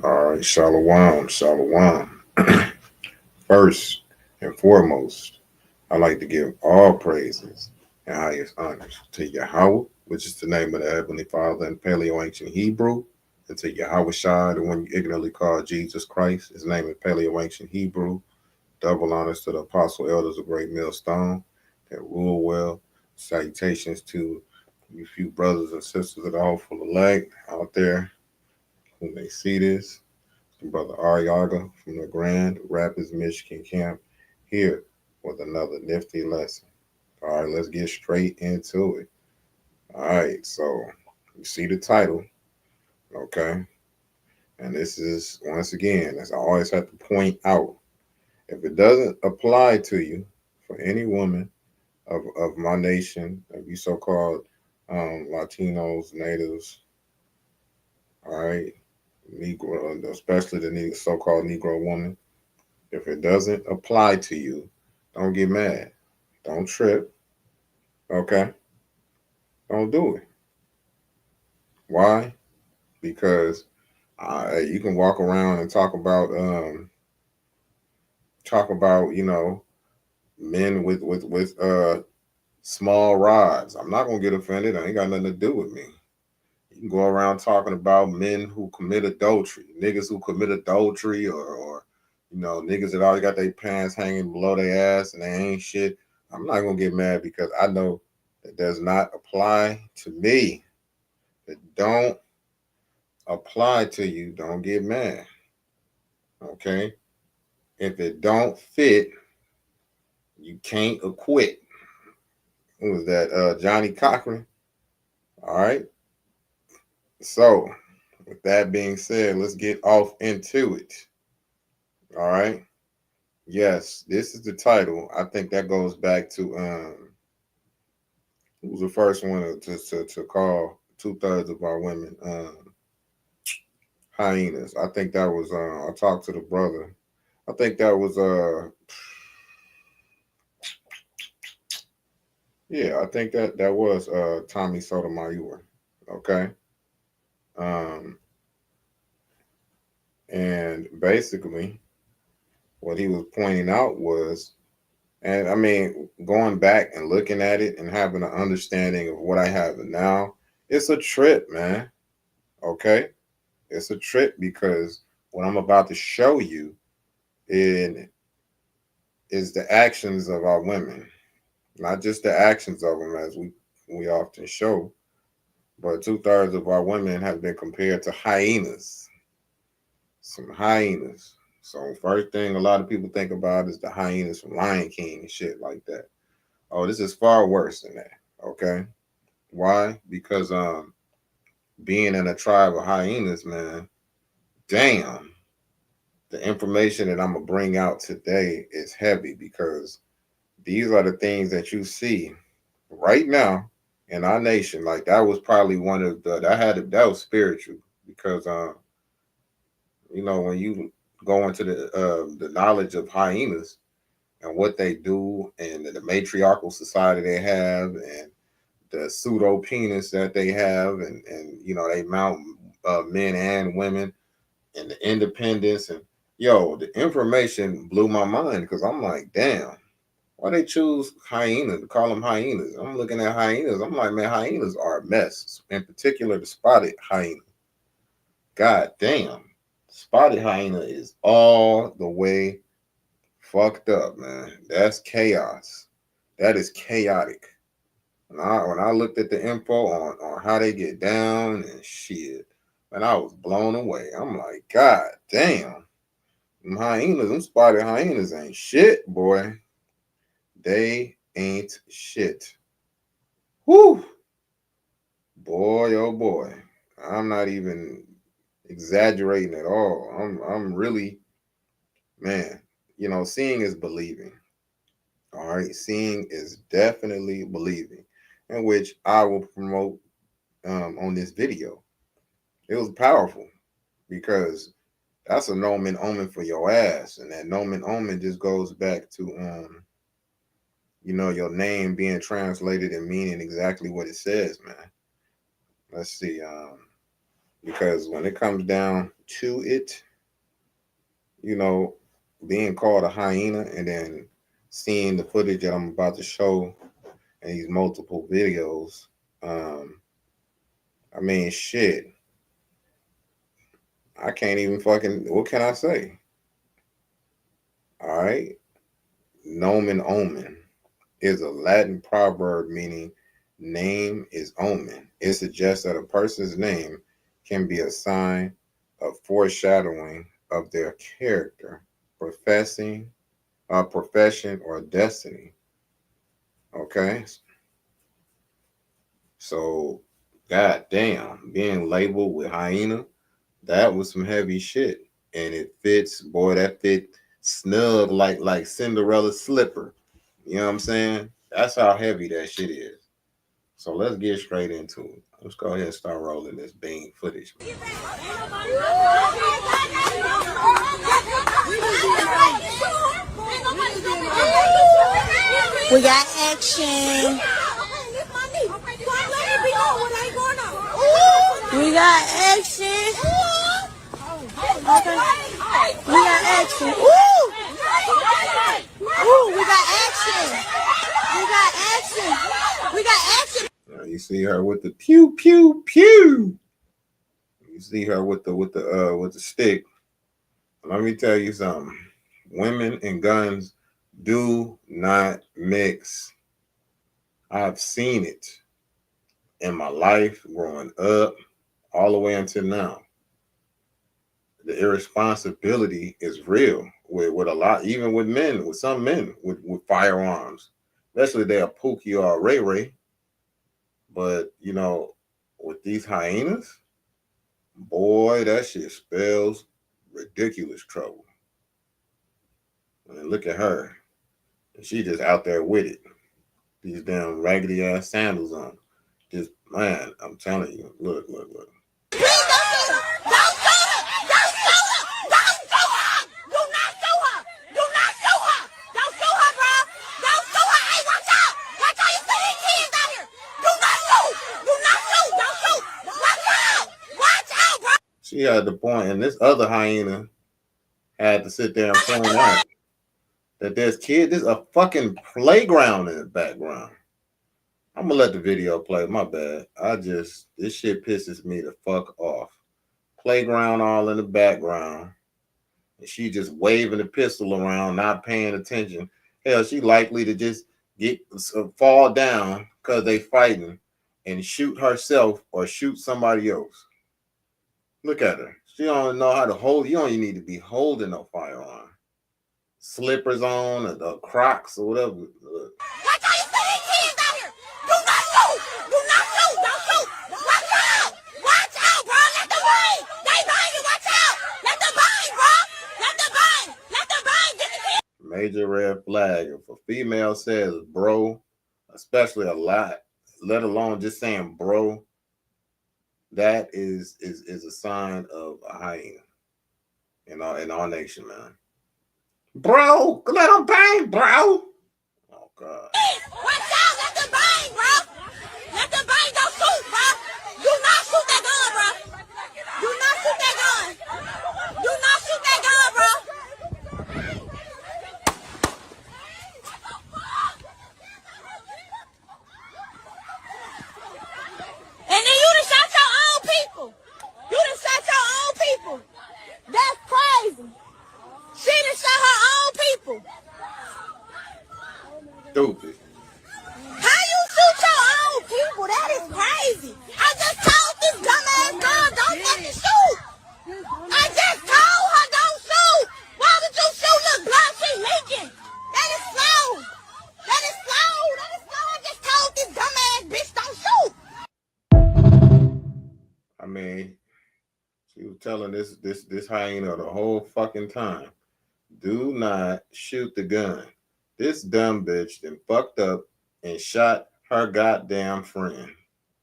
All right, shalom, shalom. First and foremost, I like to give all praises and highest honors to Yahweh, which is the name of the Heavenly Father in Paleo Ancient Hebrew, and to Yahweh Shai, the one you ignorantly call Jesus Christ. His name is Paleo Ancient Hebrew. Double honors to the apostle elders of Great Millstone that rule well. Salutations to you few brothers and sisters of the hopeful elect out there who may see this. Brother Ariaga from the Grand Rapids, Michigan camp here with another nifty lesson. All right, let's get straight into it. All right, so you see the title, okay? And this is, once again, as I always have to point out, if it doesn't apply to you for any woman of my nation, of you so called Latinos, natives, all right, Negro, especially the so called Negro woman, if it doesn't apply to you, don't get mad. Don't trip. Okay? Don't do it. Why? Because you can walk around and talk about men with small rods. I'm not gonna get offended. I ain't got nothing to do with me. You can go around talking about men who commit adultery, niggas who commit adultery, or niggas that always got their pants hanging below their ass and they ain't shit. I'm not gonna get mad because I know that does not apply to me. That don't apply to you. Don't get mad. Okay? If it don't fit, you can't acquit. Who was that? Johnny Cochran. All right. So, with that being said, let's get off into it. All right. Yes, this is the title. I think that goes back to who was the first one to call 2/3 of our women hyenas. I think that was I talked to the brother. I think that was yeah, I think that was Tommy Sotomayor. Okay. Um and basically what he was pointing out was, and I mean, going back and looking at it and having an understanding of what I have now, it's a trip, man. Okay? It's a trip because what I'm about to show you in is the actions of our women, not just the actions of them as we often show, but 2/3 of our women have been compared to hyenas, some hyenas. So first thing a lot of people think about is the hyenas from Lion King and shit like that. Oh, this is far worse than that. Okay, why? Because being in a tribe of hyenas, man, damn, the information that I'm gonna bring out today is heavy because these are the things that you see right now in our nation. Like that was probably one of that was spiritual because when you go into the knowledge of hyenas and what they do and the matriarchal society they have and the pseudo penis that they have and they mount men and women and the independence and the information blew my mind because I'm like, damn, why they choose hyenas to call them hyenas? I'm looking at hyenas. I'm like, man, hyenas are a mess. In particular, the spotted hyena. God damn, spotted hyena is all the way fucked up, man. That's chaos. That is chaotic. When I looked at the info on how they get down and shit, man, I was blown away. I'm like, God damn, them hyenas, them spotted hyenas ain't shit, boy. They ain't shit. Whew, boy, oh boy. I'm not even exaggerating at all. I'm really, man. Seeing is believing. All right, seeing is definitely believing, in which I will promote on this video. It was powerful because that's a nomen omen for your ass, and that nomen omen just goes back to your name being translated and meaning exactly what it says, man. Let's see. because when it comes down to it, you know, being called a hyena and then seeing the footage that I'm about to show in these multiple videos, um, I mean, shit, I can't even fucking, what can I say? All right. Nomen omen is a Latin proverb meaning name is omen. It suggests that a person's name can be a sign of foreshadowing of their character, professing, profession, or destiny. Okay, so god damn, being labeled with hyena, that was some heavy shit, and it fits, boy. That fit snug like Cinderella's slipper. You know what I'm saying? That's how heavy that shit is. So let's get straight into it. Let's go ahead and start rolling this Bing footage. We got action. We got action. Okay. We got action. Woo! Woo! We got action. We got action. We got action. You see her with the pew pew pew. You see her with the stick. Let me tell you something. Women and guns do not mix. I've seen it in my life growing up all the way until now. The irresponsibility is real with a lot, even with men, with some men with firearms, especially they're Pookie or Ray Ray. But you know, with these hyenas, boy, that shit spells ridiculous trouble. And look at her. She just out there with it. These damn raggedy ass sandals on. Just man, I'm telling you, look, look, look. She had the point, and this other hyena had to sit there and point out that there's there's a fucking playground in the background. I'm gonna let the video play. My bad. This shit pisses me the fuck off. Playground all in the background. And she just waving the pistol around, not paying attention. Hell, she likely to just get fall down because they fighting and shoot herself or shoot somebody else. Look at her. She don't know how to hold. You don't even need to be holding no firearm. Slippers on, or Crocs, or whatever. Look. Watch how you see these kids out here. Do not shoot. Do not shoot. Don't shoot. Watch out. Watch out, bro. Let them bang. They banging. Watch out. Let them bang, bro. Let them bang. Let them bang. Get the kids. Major red flag. If a female says bro, especially a lot, let alone just saying bro, that is a sign of a hyena in our nation, man. Bro, let them bang, bro. Oh God. Watch out. Let them bang, bro. Let them bang. Don't shoot, bro. Do not shoot that gun, bro. Do not shoot that gun. Do not shoot that gun, bro. And then you done shot your own people. You done shot your own people. That's crazy. She done shot her own people. Stupid. How you shoot your own people? That is crazy. I just told this dumbass girl don't fucking shoot. I just told her don't shoot. Why would you shoot? Look, blood, she leaking. That is slow. That is slow. That is slow. I just told this dumbass bitch don't shoot. I mean, she was telling this hyena the whole fucking time. Do not shoot the gun. This dumb bitch then fucked up and shot her goddamn friend,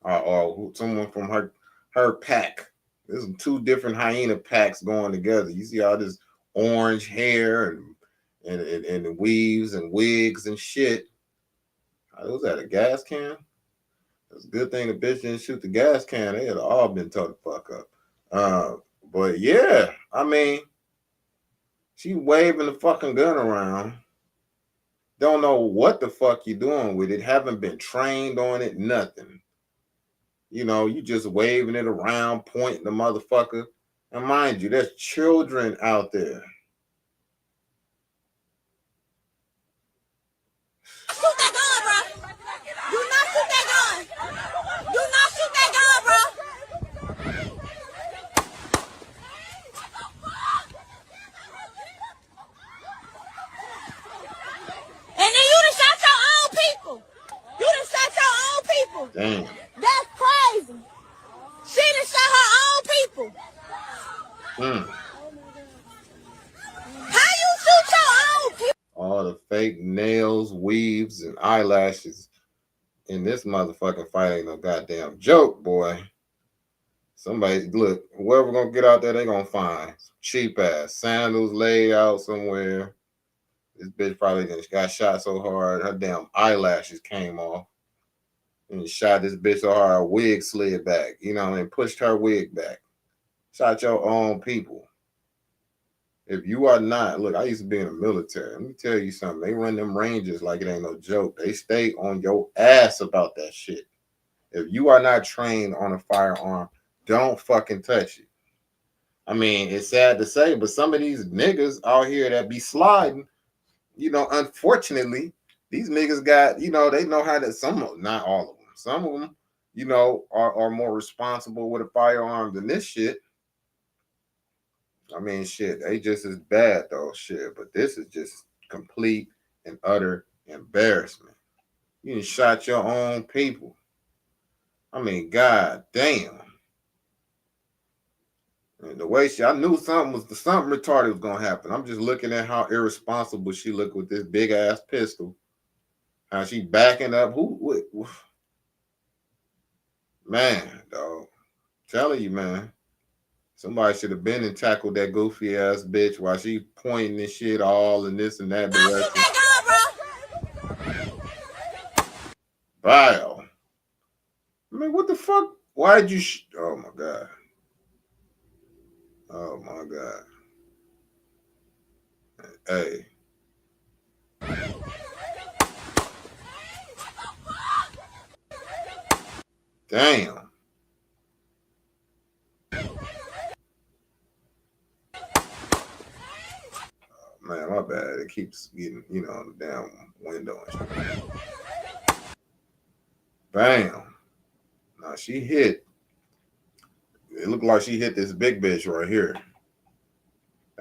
or someone from her pack. There's two different hyena packs going together. You see all this orange hair and the weaves and wigs and shit. Was that a gas can? It's a good thing the bitch didn't shoot the gas can. They had all been told to fuck up. Uh, but yeah, I mean, she waving the fucking gun around. Don't know what the fuck you doing with it. Haven't been trained on it. Nothing. You just waving it around, pointing the motherfucker. And mind you, there's children out there. Shoot that gun, bro. Do not shoot that gun. Do not shoot that gun, bro. And then you done shot your own people. You done shot your own people. Damn. That's crazy. She done shot her own people. Mm. How you shoot your own people? All the fake nails, weaves, and eyelashes in this motherfucking fight ain't no goddamn joke, boy. Somebody, look, whoever gonna get out there, they gonna find some cheap ass sandals laid out somewhere. This bitch probably got shot so hard, her damn eyelashes came off. And shot this bitch so hard, her wig slid back, and pushed her wig back. Shot your own people. If you are not, look, I used to be in the military. Let me tell you something. They run them ranges like it ain't no joke. They stay on your ass about that shit. If you are not trained on a firearm, don't fucking touch it. I mean, it's sad to say, but some of these niggas out here that be sliding, unfortunately, these niggas got, they know how to, not all of them, some of them, are more responsible with a firearm than this shit. I mean, shit, they just as bad though, shit, but this is just complete and utter embarrassment. You done shot your own people. I mean, god damn. And the way I knew something retarded was gonna happen. I'm just looking at how irresponsible she looked with this big ass pistol. How she backing up. Man, dog. Telling you, man. Somebody should have been and tackled that goofy ass bitch while she pointing this shit all in this and that direction. Vile. I mean, what the fuck? Why'd you? Oh my god. Oh my god. Hey. Damn. Man, my bad. It keeps getting, on the damn window and shit. Bam. Now she hit. It looked like she hit this big bitch right here.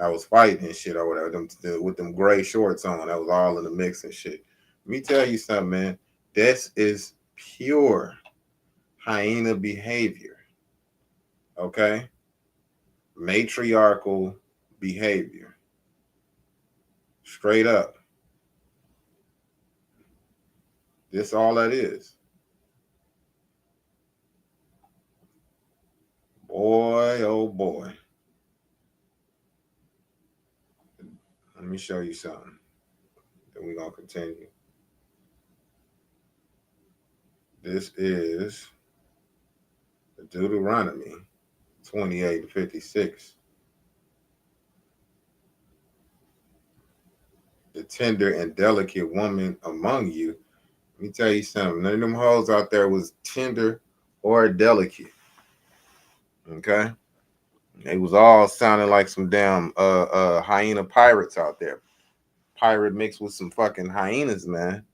I was fighting and shit or whatever, with them gray shorts on. That was all in the mix and shit. Let me tell you something, man. This is pure hyena behavior. Okay? Matriarchal behavior. Straight up. This all that is. Boy, oh boy. Let me show you something. Then we're going to continue. This is Deuteronomy 28-56. The tender and delicate woman among you. Let me tell you something. None of them hoes out there was tender or delicate. Okay? They was all sounding like some damn hyena pirates out there. Pirate mixed with some fucking hyenas, man.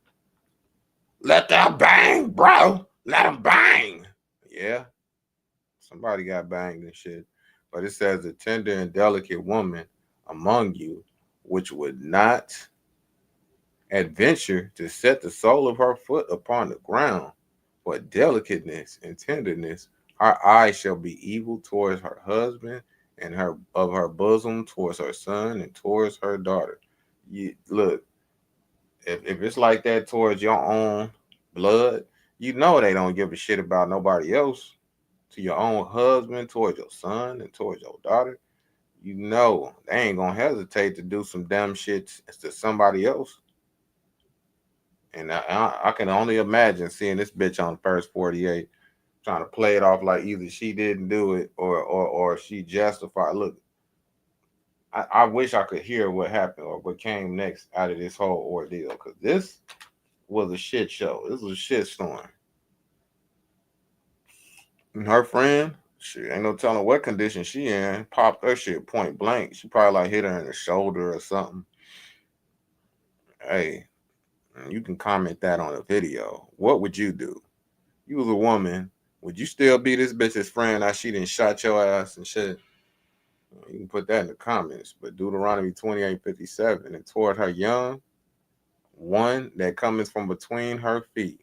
Let them bang, bro. Let them bang. Yeah. Somebody got banged and shit. But it says the tender and delicate woman among you, which would not adventure to set the sole of her foot upon the ground, for delicateness and tenderness, her eyes shall be evil towards her husband, and her of her bosom towards her son and towards her daughter. You look, if it's like that towards your own blood, they don't give a shit about nobody else. To your own husband, towards your son, and towards your daughter, they ain't gonna hesitate to do some dumb shit to somebody else. And I can only imagine seeing this bitch on First 48 trying to play it off like either she didn't do it or she justified. Look, I wish I could hear what happened or what came next out of this whole ordeal, because this was a shit show. This was a shit storm. And her friend, she ain't no telling what condition she in. Popped her shit point blank. She probably like hit her in the shoulder or something. Hey, you can comment that on a video. What would you do? You was a woman. Would you still be this bitch's friend after she done shot your ass and shit? You can put that in the comments. But Deuteronomy 28:57, and toward her young, one that cometh from between her feet,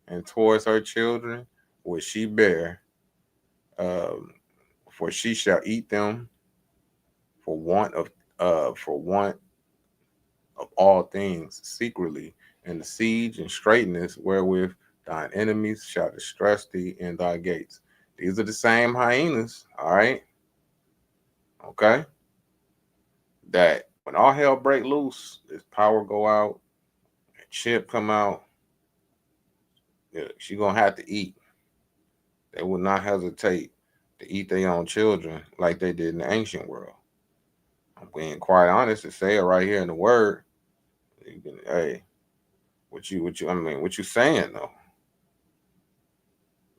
and towards her children which she bear, um, for she shall eat them for want of all things secretly, and the siege and straightness wherewith thine enemies shall distress thee in thy gates. These are the same hyenas, all right? Okay? That when all hell break loose, this power go out, and chip come out, yeah, she gonna have to eat. They would not hesitate to eat their own children like they did in the ancient world. I'm being quite honest to say it right here in the word. You can, hey, what you saying though?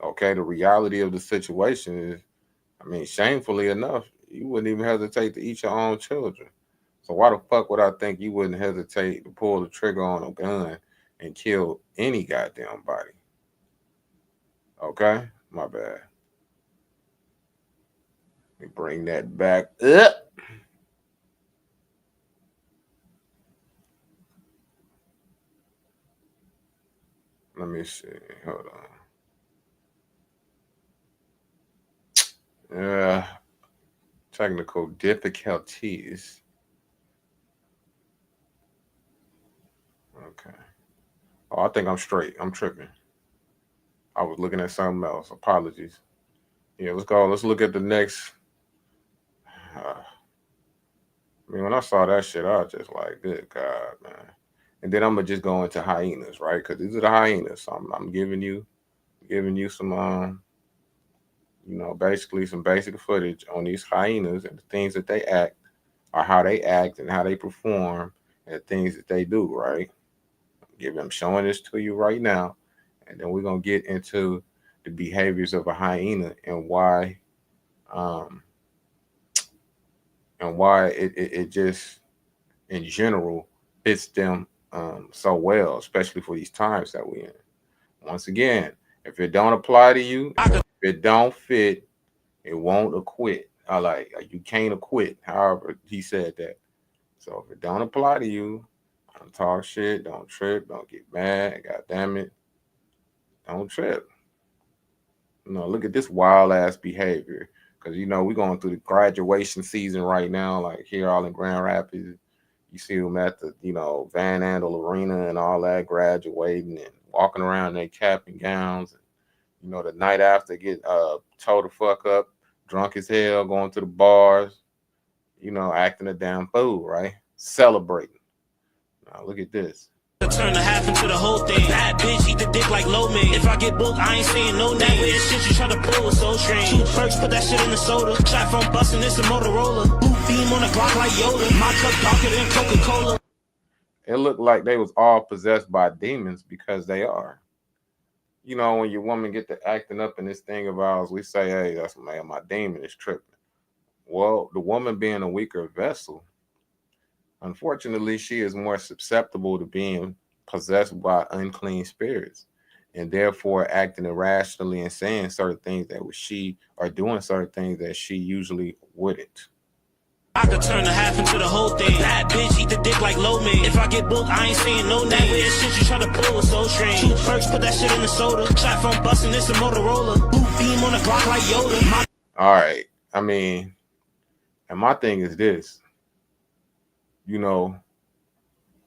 Okay, the reality of the situation is, I mean, shamefully enough, you wouldn't even hesitate to eat your own children. So why the fuck would I think you wouldn't hesitate to pull the trigger on a gun and kill any goddamn body? Okay, my bad. Let me bring that back up. Let me see. Hold on. Technical difficulties. Okay. Oh, I think I'm straight. I'm tripping. I was looking at something else. Apologies. Yeah, let's go. Let's look at the next. I mean, when I saw that shit, I was just like, good God, man. And then I'm gonna just go into hyenas, right? Because these are the hyenas. So I'm giving you some basically some basic footage on these hyenas and the things that they act, or how they act and how they perform, and the things that they do, right? I'm showing this to you right now, and then we're gonna get into the behaviors of a hyena um, and why it just in general fits them so well, especially for these times that we're in. Once again, if it don't apply to you, if it don't fit, it won't acquit. I like you can't acquit. However, he said that. So if it don't apply to you, don't talk shit, don't trip, don't get mad. God damn it, don't trip. Look at this wild ass behavior. Because we're going through the graduation season right now, like here all in Grand Rapids. You see them at the Van Andel Arena and all that, graduating and walking around in their cap and gowns. The night after, get towed the fuck up, drunk as hell, going to the bars, acting a damn fool, right? Celebrating. Now look at this. Turn the half into the whole thing. Bad bitch, eat the dick like low man. If I get booked, I ain't saying no name. That weird shit you try to pull is so strange. 2 perks, put that shit in the soda. Shot from bustin', it's a Motorola. Blue beam on the Glock like Yoda. My cup darker than Coca-Cola. It looked like they was all possessed by demons, because they are. When your woman get to acting up in this thing of ours, we say, hey, that's my demon is tripping. Well, the woman being a weaker vessel, unfortunately, she is more susceptible to being possessed by unclean spirits, and therefore acting irrationally and saying certain things that she or doing certain things that she usually wouldn't. I could turn the half into the whole thing. Bad bitch, eat the dick like low man. If I get booked, I ain't saying no name. That weird shit you try to pull is so strange. 2 perks, put that shit in the soda. Shot from bustin', it's a Motorola. Blue beam on the Glock like Yoda. All right. I mean, and my thing is this. Don't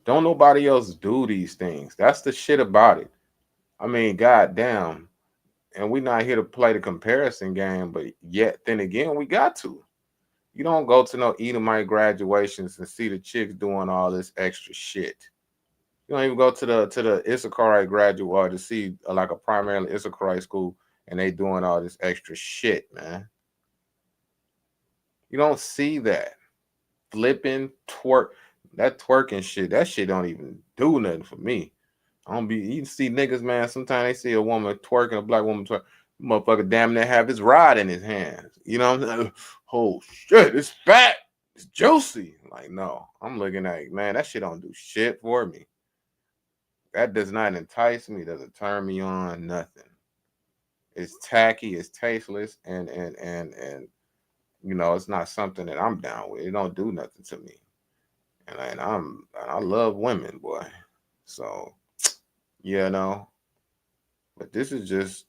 nobody else do these things. That's the shit about it. I mean, goddamn. And we're not here to play the comparison game, but yet then again, we got to. You don't go to no Edomite graduations and see the chicks doing all this extra shit. You don't even go to the Issacharite graduate to see like a primarily Issacharite school and they doing all this extra shit, man. You don't see that. Flipping twerk. That twerking shit, that shit don't even do nothing for me. I don't be you see niggas, man. Sometimes they see a woman twerking, a black woman twerk, motherfucker damn near have his rod in his hands. You know what I'm saying? Oh shit, it's fat, it's juicy. Like, no, I'm looking at man, that shit don't do shit for me. That does not entice me, doesn't turn me on, nothing. It's tacky, it's tasteless, and you know, it's not something that I'm down with. It don't do nothing to me. And I love women, boy. So yeah, no. But this just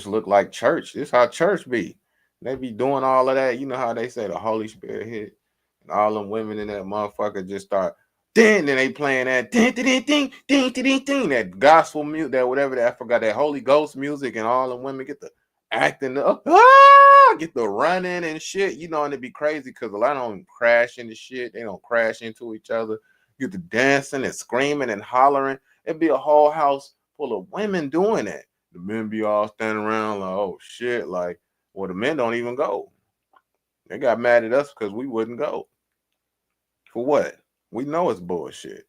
look like church. This how church be. They be doing all of that. You know how they say the Holy Spirit hit, and all them women in that motherfucker just start. Then they playing that ding ding ding ding ding ding that gospel music, that whatever that I forgot that Holy Ghost music, and all them women get the acting up, get the running and shit. You know, and it be crazy because a lot of them crash into shit. They don't crash into each other. Get the dancing and screaming and hollering. It'd be a whole house full of women doing that. The men be all standing around like, oh shit, like, well, the men don't even go. They got mad at us because we wouldn't go. For what? We know it's bullshit.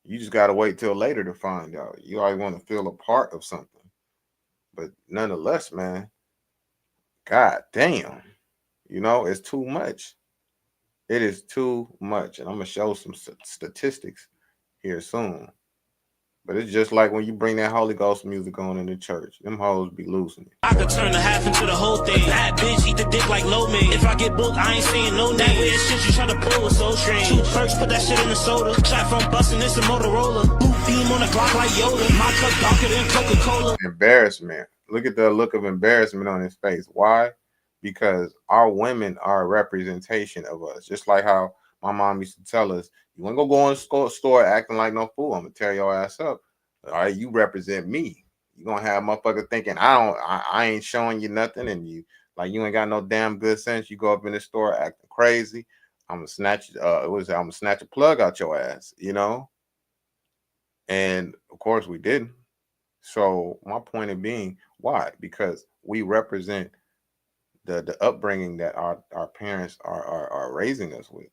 You just gotta wait till later to find out. You always want to feel a part of something. But nonetheless, man, god damn, you know, it's too much. It is too much. And I'm gonna show some statistics here soon. But it's just like when you bring that Holy Ghost music on in the church. Them hoes be losing it. I could turn the half into the whole thing. Bad bitch, eat the dick like low man. If I get booked, I ain't saying no name. That weird shit you try to pull is so strange. 2 perks, put that shit in the soda. Shot from busting, it's a Motorola. Blue beam on the Glock like Yoda. My cup darker than Coca-Cola. Embarrassment. Look at the look of embarrassment on his face. Why? Because our women are a representation of us. Just like how my mom used to tell us, you want to go in the store acting like no fool, I'm going to tear your ass up. All right, you represent me. You're going to have motherfuckers thinking, I ain't showing you nothing, and you you ain't got no damn good sense. You go up in the store acting crazy, I'm going to snatch, I'm going to snatch a plug out your ass, you know? And, of course, we didn't. So, my point of being, why? Because we represent the upbringing that our parents are raising us with.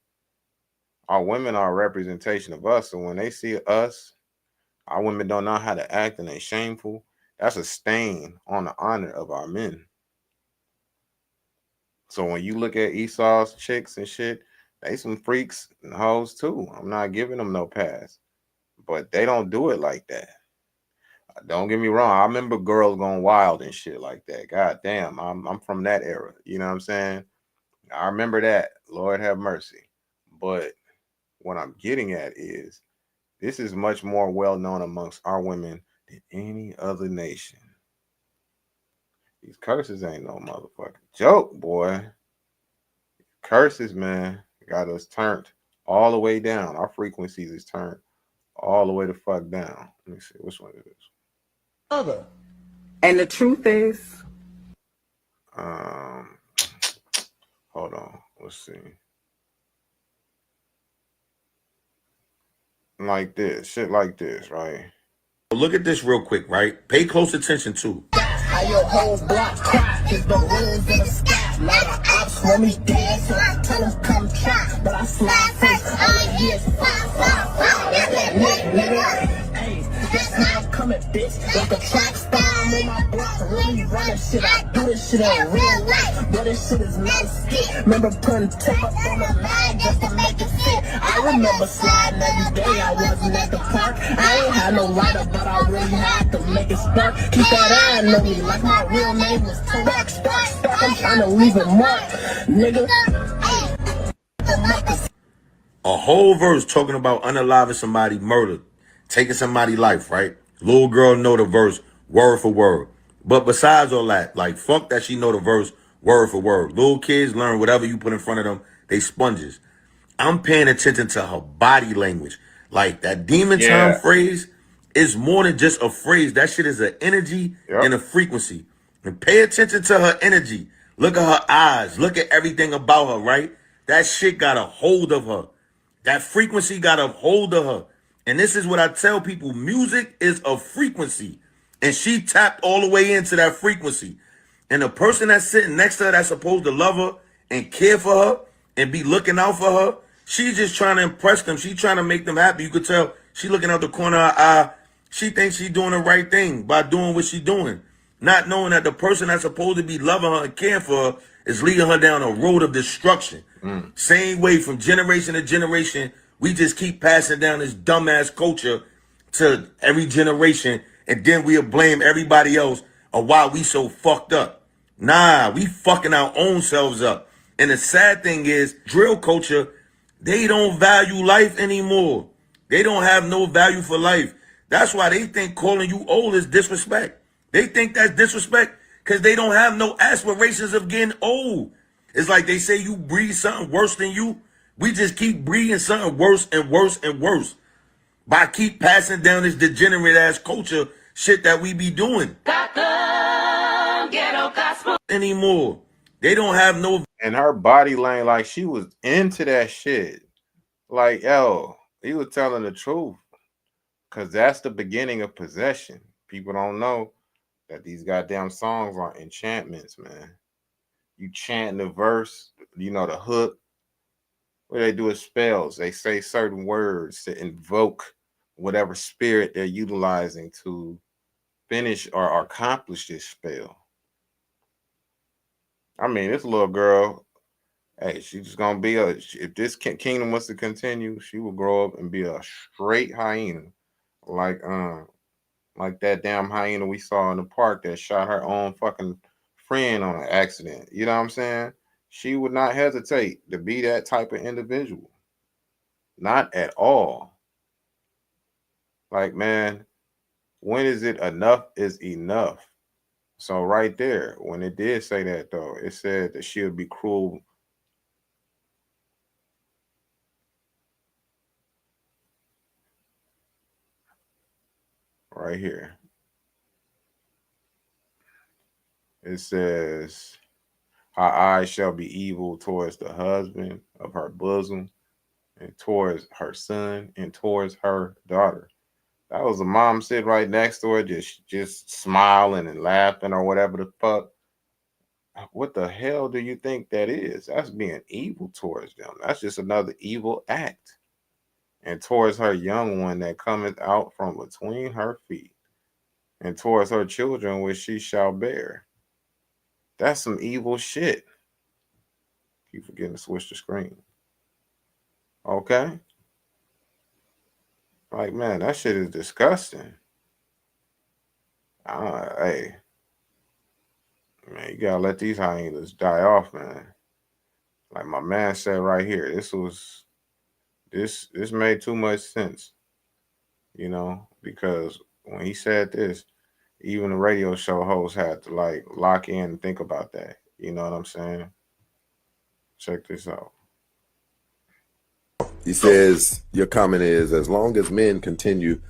Our women are a representation of us. So when they see us, our women don't know how to act and they shameful. That's a stain on the honor of our men. So when you look at Esau's chicks and shit, they some freaks and hoes too. I'm not giving them no pass. But they don't do it like that. Don't get me wrong. I remember girls going wild and shit like that. God damn, I'm from that era. You know what I'm saying? I remember that. Lord have mercy. But what I'm getting at is this is much more well known amongst our women than any other nation. These curses ain't no motherfucking joke, boy. Curses, man, got us turned all the way down. Our frequencies is turned all the way the fuck down. Let me see which one it is. And the truth is, hold on, let's see. Like this, shit like this, right? Look at this real quick, right? Pay close attention to. How your whole block crack is the winds in the sky. Now the ops want me dead, so I tell them come try. But I slide first, all the years, that's that nigga. Hey, that's how I'm coming, bitch. Like a track star, I'm on my block, really running shit. I do this shit in real life, but this shit is not a skit. Remember putting tape up on the line just to make it fit. I remember sliding every day, I wasn't at the park. I ain't had no lighter, but I really had to make it spark. Keep that eye on me, like my real name was Tarek. Stark, I'm trying to leave it mark, nigga. A whole verse talking about unaliving somebody murdered, taking somebody's life, right? Little girl know the verse word for word. But besides all that, like, fuck that she know the verse word for word. Little kids learn whatever you put in front of them. They sponges. I'm paying attention to her body language. Like, that demon time phrase is more than just a phrase. That shit is an energy and a frequency. And pay attention to her energy. Look at her eyes. Look at everything about her, right? That shit got a hold of her. That frequency got a hold of her. And this is what I tell people. Music is a frequency. And she tapped all the way into that frequency. And the person that's sitting next to her that's supposed to love her and care for her and be looking out for her, she's just trying to impress them. She's trying to make them happy. You could tell she looking out the corner of her eye. She thinks she's doing the right thing by doing what she's doing, not knowing that the person that's supposed to be loving her and caring for her is leading her down a road of destruction. Same way from generation to generation, we just keep passing down this dumbass culture to every generation, and then we'll blame everybody else of why we so fucked up. Nah, we fucking our own selves up. And the sad thing is, drill culture, they don't value life anymore. They don't have no value for life. That's why they think calling you old is disrespect. They think that's disrespect because they don't have no aspirations of getting old. It's like they say you breed something worse than you. We just keep breeding something worse and worse and worse by keep passing down this degenerate ass culture shit that we be doing. Anymore. They don't have no. And her body language, like she was into that shit. Like, yo, he was telling the truth. Cause that's the beginning of possession. People don't know that these goddamn songs are enchantments, man. You chant the verse, you know, the hook. What they do is spells. They say certain words to invoke whatever spirit they're utilizing to finish or accomplish this spell. I mean, this little girl, hey, she's just gonna be a. If this kingdom was to continue, she will grow up and be a straight hyena, like that damn hyena we saw in the park that shot her own fucking friend on an accident. You know what I'm saying? She would not hesitate to be that type of individual. Not at all. Like, man, when is it enough is enough? So right there, when it did say that though, it said that she would be cruel. Right here. It says, her eyes shall be evil towards the husband of her bosom, and towards her son, and towards her daughter. That was a mom sitting right next to her, just smiling and laughing or whatever the fuck. What the hell do you think that is? That's being evil towards them. That's just another evil act. And towards her young one that cometh out from between her feet, and towards her children which she shall bear. That's some evil shit. Keep forgetting to switch the screen. Okay? Like, man, that shit is disgusting. Hey, man, you gotta let these hyenas die off, man. Like my man said right here, this made too much sense, you know, because when he said this, even the radio show host had to like lock in and think about that. You know what I'm saying? Check this out. He says, your comment is, as long as men continue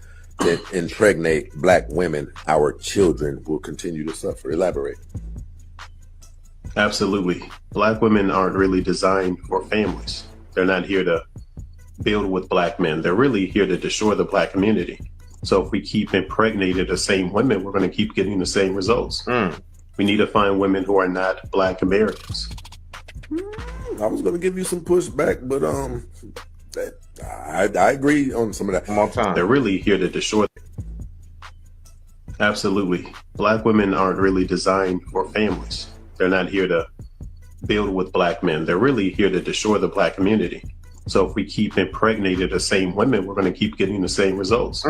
to impregnate black women, our children will continue to suffer. Elaborate. Absolutely. Black women aren't really designed for families. They're not here to build with black men. They're really here to destroy the black community. So if we keep impregnating the same women, we're going to keep getting the same results. We need to find women who are not black Americans. I was going to give you some pushback, but I agree on some of that. One more time. They're really here to destroy. Absolutely. Black women aren't really designed for families. They're not here to build with black men. They're really here to destroy the black community. So if we keep impregnating the same women, we're going to keep getting the same results.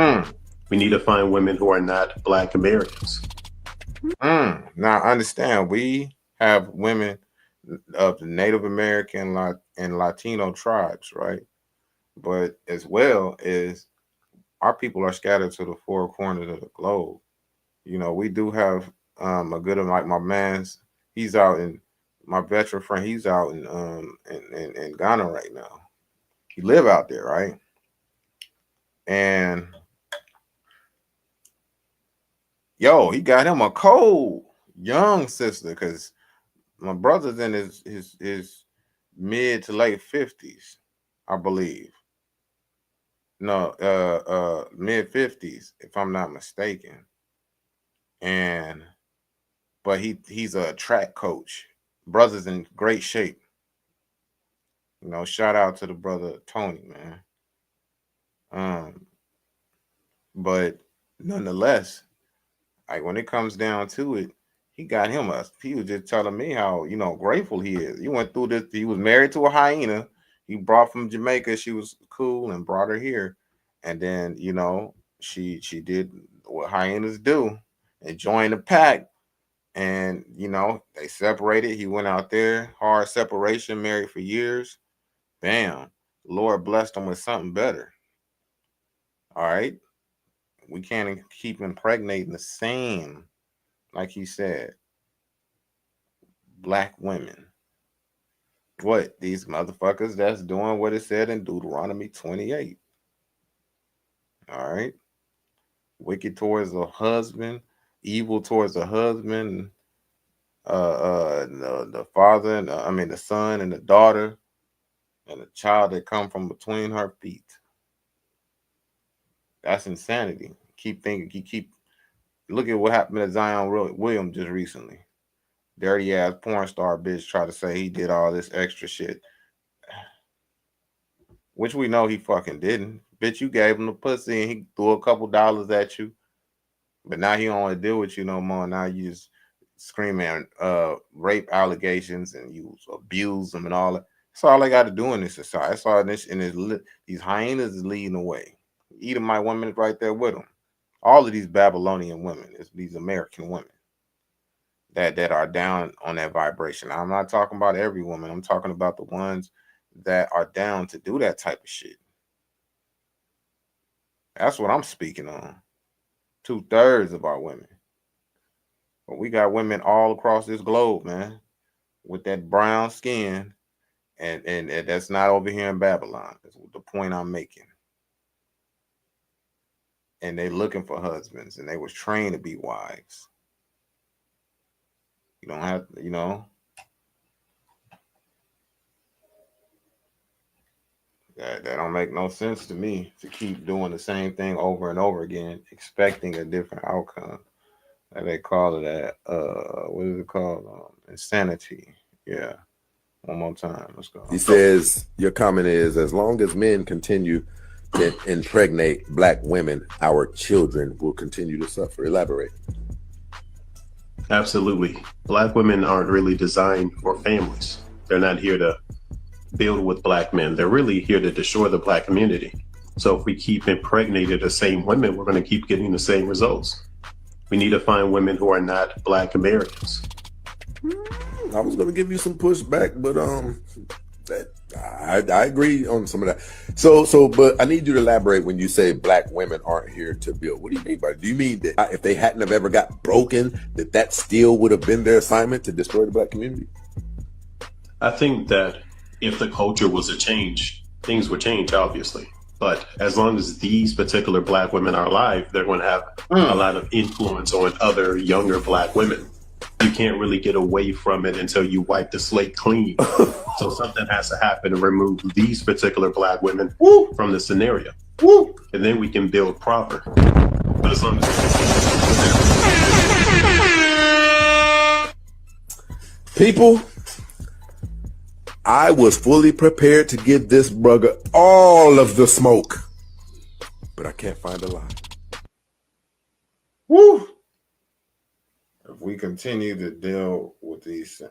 We need to find women who are not black Americans. Now understand, we have women of the Native American and Latino tribes, right? But as well as our people are scattered to the four corners of the globe. You know, we do have a good, like my man's, he's out in, my veteran friend, he's out in Ghana right now. He live out there, right? And yo, he got him a cold young sister, because my brother's in his mid to late 50s, I believe. No, mid 50s, if I'm not mistaken. And but he's a track coach. Brother's in great shape. Shout out to the brother Tony, man. But nonetheless, like when it comes down to it, he got him us. He was just telling me how grateful he is. He went through this. He was married to a hyena. He brought from Jamaica. She was cool and brought her here, and then she did what hyenas do and joined the pack. And they separated. He went out there, hard separation, married for years. Bam, Lord blessed him with something better. All right, we can't keep impregnating the same, like he said, black women. What, these motherfuckers that's doing what it said in Deuteronomy 28. All right, wicked towards the husband, evil towards the husband, the father, and the son and the daughter, and the child that come from between her feet. That's insanity. Keep thinking. Keep look at what happened to Zion Williams just recently. Dirty ass porn star bitch tried to say he did all this extra shit, which we know he fucking didn't. Bitch, you gave him the pussy and he threw a couple dollars at you, but now he don't want to deal with you no more. Now you just screaming rape allegations and you abuse them and all that. That's all they got to do in this society. That's all this in these hyenas is leading the way. Edomite women is right there with them. All of these Babylonian women, it's these American women that are down on that vibration. I'm not talking about every woman. I'm talking about the ones that are down to do that type of shit. That's what I'm speaking on. 2/3 of our women. But we got women all across this globe, man, with that brown skin, and that's not over here in Babylon. That's the point I'm making. And they looking for husbands, and they was trained to be wives. You don't have, that don't make no sense to me to keep doing the same thing over and over again, expecting a different outcome. They call it that. What is it called? Insanity. Yeah. One more time. Let's go. He says your comment is, as long as men continue to impregnate black women, our children will continue to suffer. Elaborate. Absolutely. Black women aren't really designed for families. They're not here to build with black men. They're really here to destroy the black community. So if we keep impregnating the same women, we're going to keep getting the same results. We need to find women who are not black Americans. I was going to give you some pushback, but I agree on some of that. So, but I need you to elaborate when you say black women aren't here to build. What do you mean by it? Do you mean that if they hadn't have ever got broken, that still would have been their assignment to destroy the black community? I think that if the culture was to change, things would change, obviously. But as long as these particular black women are alive, they're going to have a lot of influence on other younger black women. You can't really get away from it until you wipe the slate clean. So something has to happen to remove these particular black women from the scenario. And then we can build proper. But as long as people, I was fully prepared to give this brother all of the smoke, but I can't find a lie. Woo! If we continue to deal with these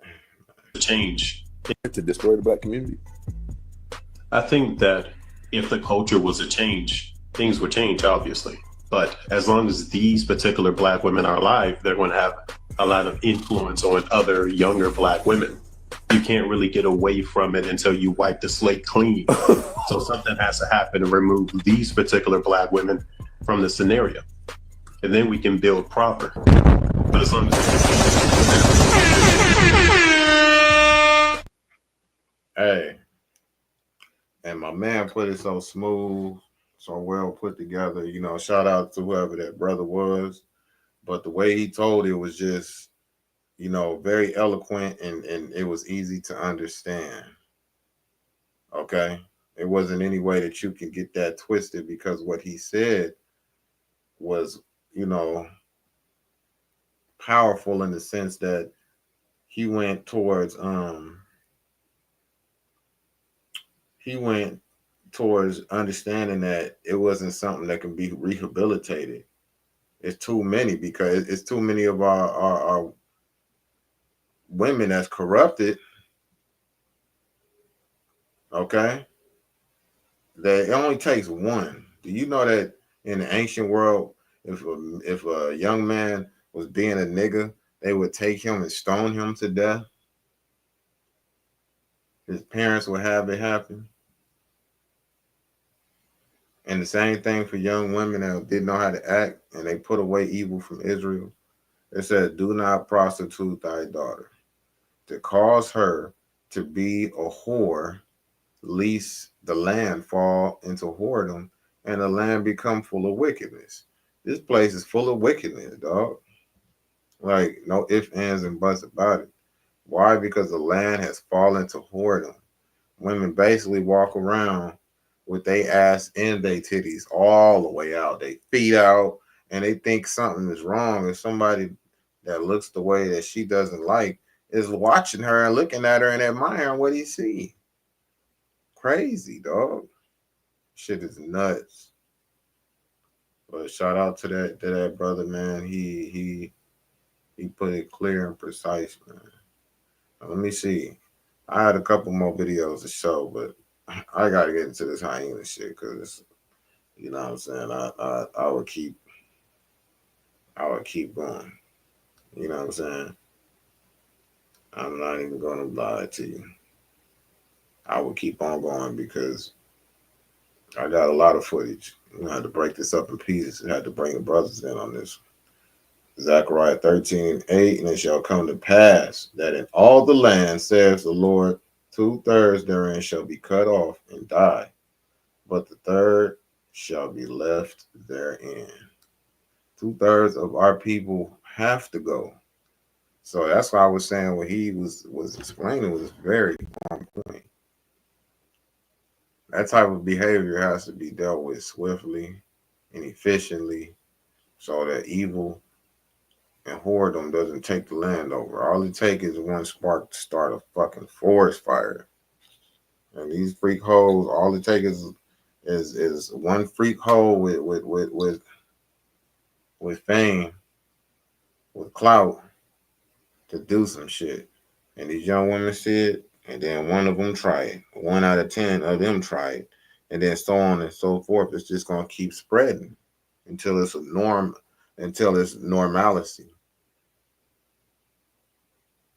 change to destroy the black community, I think that if the culture was to change, things would change, obviously. But as long as these particular black women are alive, they're going to have a lot of influence on other younger black women. You can't really get away from it until you wipe the slate clean. So something has to happen to remove these particular black women from the scenario. And then we can build proper. But as long as hey, and my man put it so smooth, so well put together. Shout out to whoever that brother was. But the way he told it was just, very eloquent and it was easy to understand. Okay. It wasn't any way that you can get that twisted, because what he said was, powerful in the sense that he went towards he went towards understanding that it wasn't something that can be rehabilitated. It's too many because it's too many of our women that's corrupted. Okay, that it only takes one. Do you know that in the ancient world, if a young man was being a nigga, they would take him and stone him to death. His parents would have it happen. And the same thing for young women that didn't know how to act and they put away evil from Israel. It said, do not prostitute thy daughter, to cause her to be a whore, lest the land fall into whoredom and the land become full of wickedness. This place is full of wickedness, dog. Like, no ifs, ands, and buts about it. Why? Because the land has fallen to whoredom. Women basically walk around with their ass and their titties all the way out, they feet out, and they think something is wrong. If somebody that looks the way that she doesn't like is watching her and looking at her and admiring what he see. Crazy, dog. Shit is nuts. But shout out to that brother, man. He put it clear and precise, man. Now, let me see. I had a couple more videos to show, but I gotta get into this hyena shit because you know what I'm saying. I would keep going. You know what I'm saying. I'm not even gonna lie to you. I would keep on going because I got a lot of footage. I had to break this up in pieces. I had to bring the brothers in on this. Zechariah 13:8, and it shall come to pass that in all the land, says the Lord, 2/3 therein shall be cut off and die, but the third shall be left therein. 2/3 of our people have to go. So that's why I was saying what he was explaining was very on point. That type of behavior has to be dealt with swiftly and efficiently so that evil and whoredom doesn't take the land over. All it takes is one spark to start a fucking forest fire. And these freak hoes, all it takes is one freak hole with fame, with clout to do some shit. And these young women see it, and then one of them try it. 1 out of 10 of them try it, and then so on and so forth. It's just gonna keep spreading until it's a norm, until it's normalcy.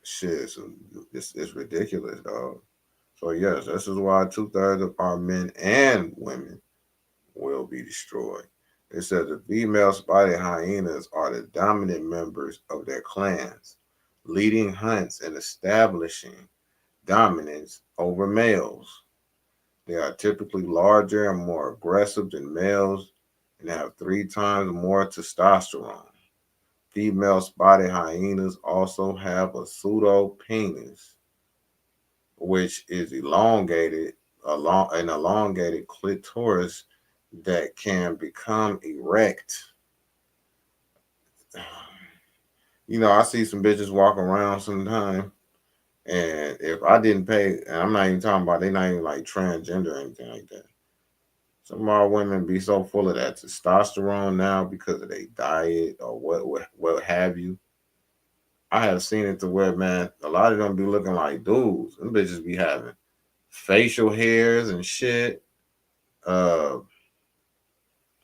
Shit, so it's ridiculous, dog. So yes, this is why 2/3 of our men and women will be destroyed. It says the female spotted hyenas are the dominant members of their clans, leading hunts and establishing dominance over males. They are typically larger and more aggressive than males and have 3 times more testosterone. Female spotted hyenas also have a pseudo penis, which is an elongated clitoris that can become erect. You know, I see some bitches walk around sometimes, and if I didn't pay, and I'm not even talking about they not even like transgender or anything like that. Some of our women be so full of that testosterone now because of their diet or what have you. I have seen it to where, man, a lot of them be looking like dudes. Them bitches be having facial hairs and shit. Uh,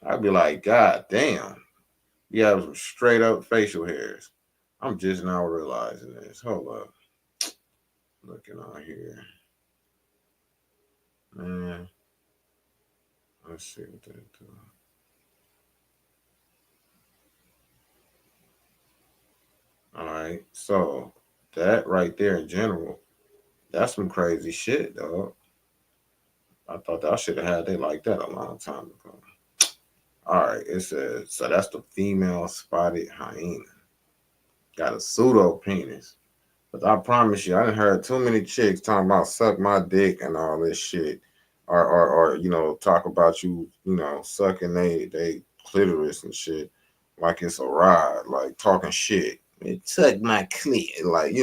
I'd be like, God damn, you have some straight up facial hairs. I'm just now realizing this. Hold up, looking on here, man. Let's see what they do. All right, so that right there in general, that's some crazy shit, dog. I thought that I should have had they like that a long time ago. All right, it says so that's the female spotted hyena. Got a pseudo penis. But I promise you, I done heard too many chicks talking about suck my dick and all this shit. Or you know, talk about you know, sucking they clitoris and shit like it's a ride, like talking shit. It took my clit, like,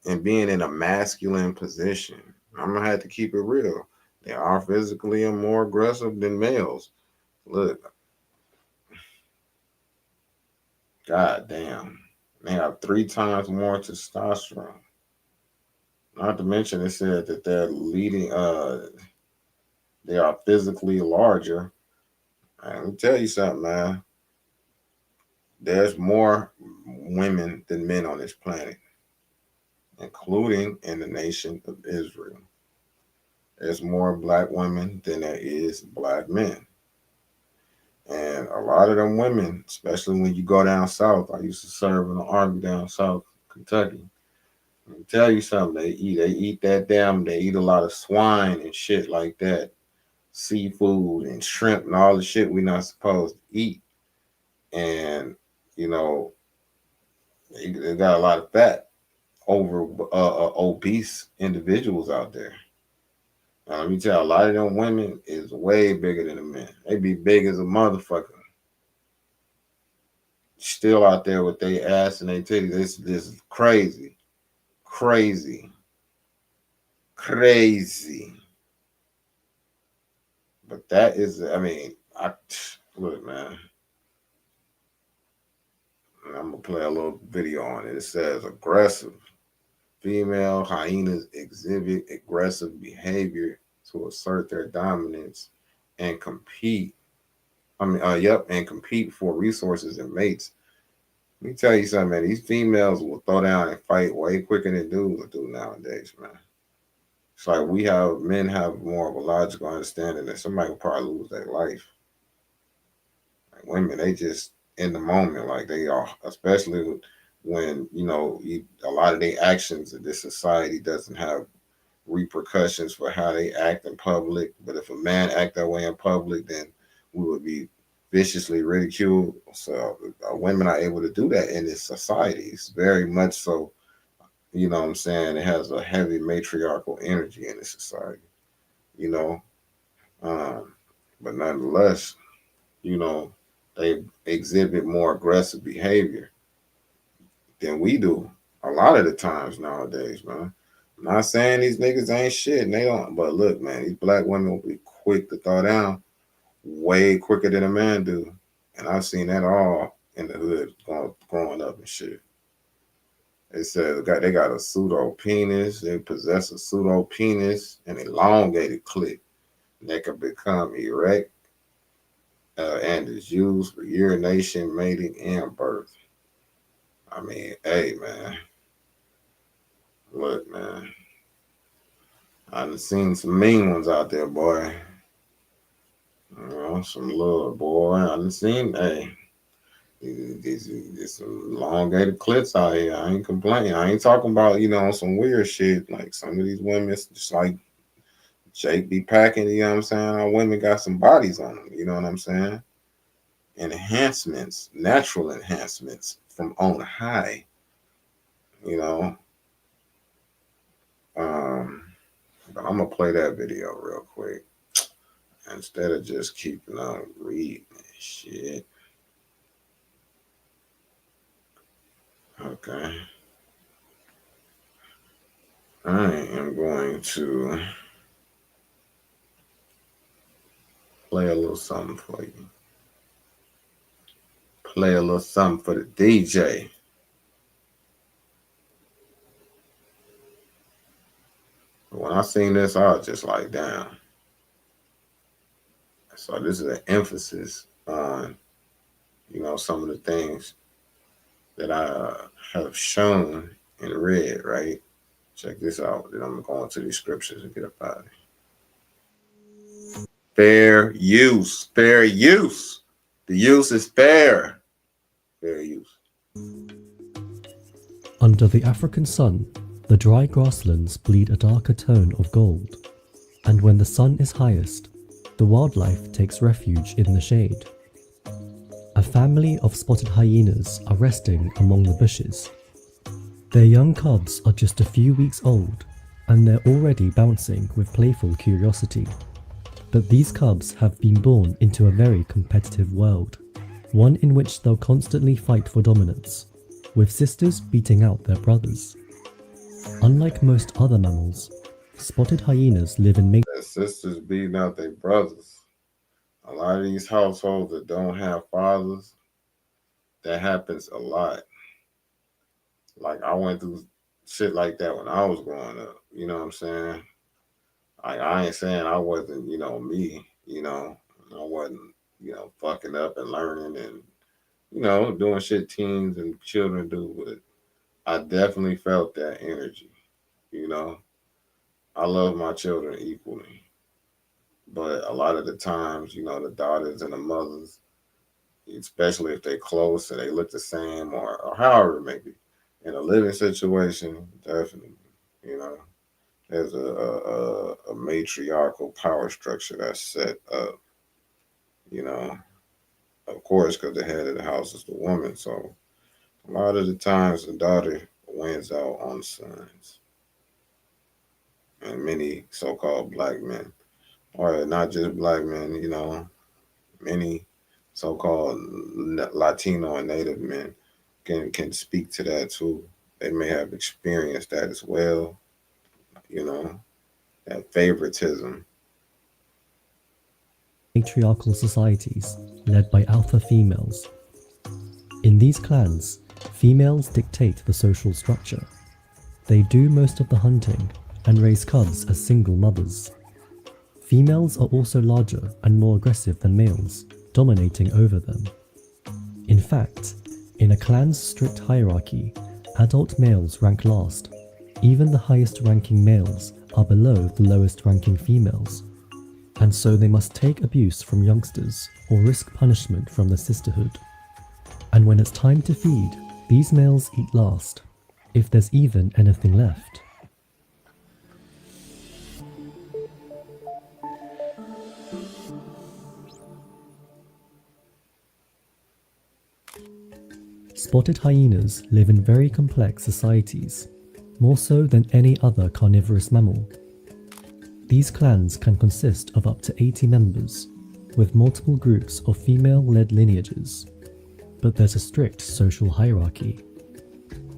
and being in a masculine position. I'm gonna have to keep it real. They are physically and more aggressive than males. Look, god damn, they have 3 times more testosterone. Not to mention, it said that they're leading. They are physically larger. Let me tell you something, man. There's more women than men on this planet, including in the nation of Israel. There's more black women than there is black men. And a lot of them women, especially when you go down south, I used to serve in the army down south, Kentucky. Let me tell you something, they eat a lot of swine and shit like that. Seafood and shrimp and all the shit we're not supposed to eat. And, they got a lot of fat over obese individuals out there. Now, let me tell you, a lot of them women is way bigger than the men. They be big as a motherfucker. Still out there with their ass and their titties. This is crazy. Crazy. Crazy. But that is, look, man. I'm going to play a little video on it. It says aggressive. Female hyenas exhibit aggressive behavior to assert their dominance and compete. And compete for resources and mates. Let me tell you something, man. These females will throw down and fight way quicker than dudes will do nowadays, man. It's like men have more of a logical understanding that somebody will probably lose their life. Like women, they just in the moment, like they are, especially when, a lot of their actions in this society doesn't have repercussions for how they act in public. But if a man act that way in public, then we would be viciously ridiculed. So women are able to do that in this society. It's very much so, you know what I'm saying? It has a heavy matriarchal energy in this society, but nonetheless, they exhibit more aggressive behavior than we do a lot of the times nowadays, man. I'm not saying these niggas ain't shit and they don't, but look, man, these black women will be quick to throw down way quicker than a man do. And I've seen that all in the hood growing up and shit. They said they got a pseudo penis, they possess a pseudo penis and elongated clit. They can become erect and is used for urination, mating, and birth. I mean, hey, man. Look, man. I've seen some mean ones out there, boy. Some little boy. I've seen, hey, there's some elongated clits out here. I ain't complaining. I ain't talking about, some weird shit. Like some of these women, just like Jake be packing, you know what I'm saying? Our women got some bodies on them, you know what I'm saying? Enhancements, natural enhancements from on high, But I'm gonna play that video real quick instead of just keeping on reading shit. Okay. I am going to play a little something for you. Play a little something for the DJ. When I seen this, I was just like, damn. So this is an emphasis on, some of the things that I have shown and read, right? Check this out. Then I'm going to these scriptures and get up out of here. Fair use. Fair use. The use is fair. Fair use. Under the African sun, the dry grasslands bleed a darker tone of gold, and when the sun is highest, the wildlife takes refuge in the shade. A family of spotted hyenas are resting among the bushes. Their young cubs are just a few weeks old, and they're already bouncing with playful curiosity. But these cubs have been born into a very competitive world, one in which they'll constantly fight for dominance. with sisters beating out their brothers. Unlike most other mammals, spotted hyenas live in That sisters beating out their brothers. A lot of these households that don't have fathers, that happens a lot. Like I went through shit like that when I was growing up. You know what I'm saying? Like I ain't saying I wasn't, me. I wasn't, fucking up and learning and doing shit teens and children do. But I definitely felt that energy. You know, I love my children equally, but a lot of the times, the daughters and the mothers, especially if they close and they look the same or however it may be, in a living situation, definitely, you know, there's a matriarchal power structure that's set up, you know, of course, because the head of the house is the woman. So a lot of the times the daughter wins out on sons and many so-called black men, or not just black men, many so-called Latino and Native men can speak to that too. They may have experienced that as well, you know, that favoritism. matriarchal societies led by alpha females. In these clans, females dictate the social structure. They do most of the hunting and raise cubs as single mothers. Females are also larger and more aggressive than males, dominating over them. In fact, in a clan's strict hierarchy, adult males rank last. Even the highest ranking males are below the lowest ranking females, and so they must take abuse from youngsters or risk punishment from the sisterhood. And when it's time to feed, these males eat last, if there's even anything left. Spotted hyenas live in very complex societies, more so than any other carnivorous mammal. These clans can consist of up to 80 members, with multiple groups of female-led lineages. But there's a strict social hierarchy.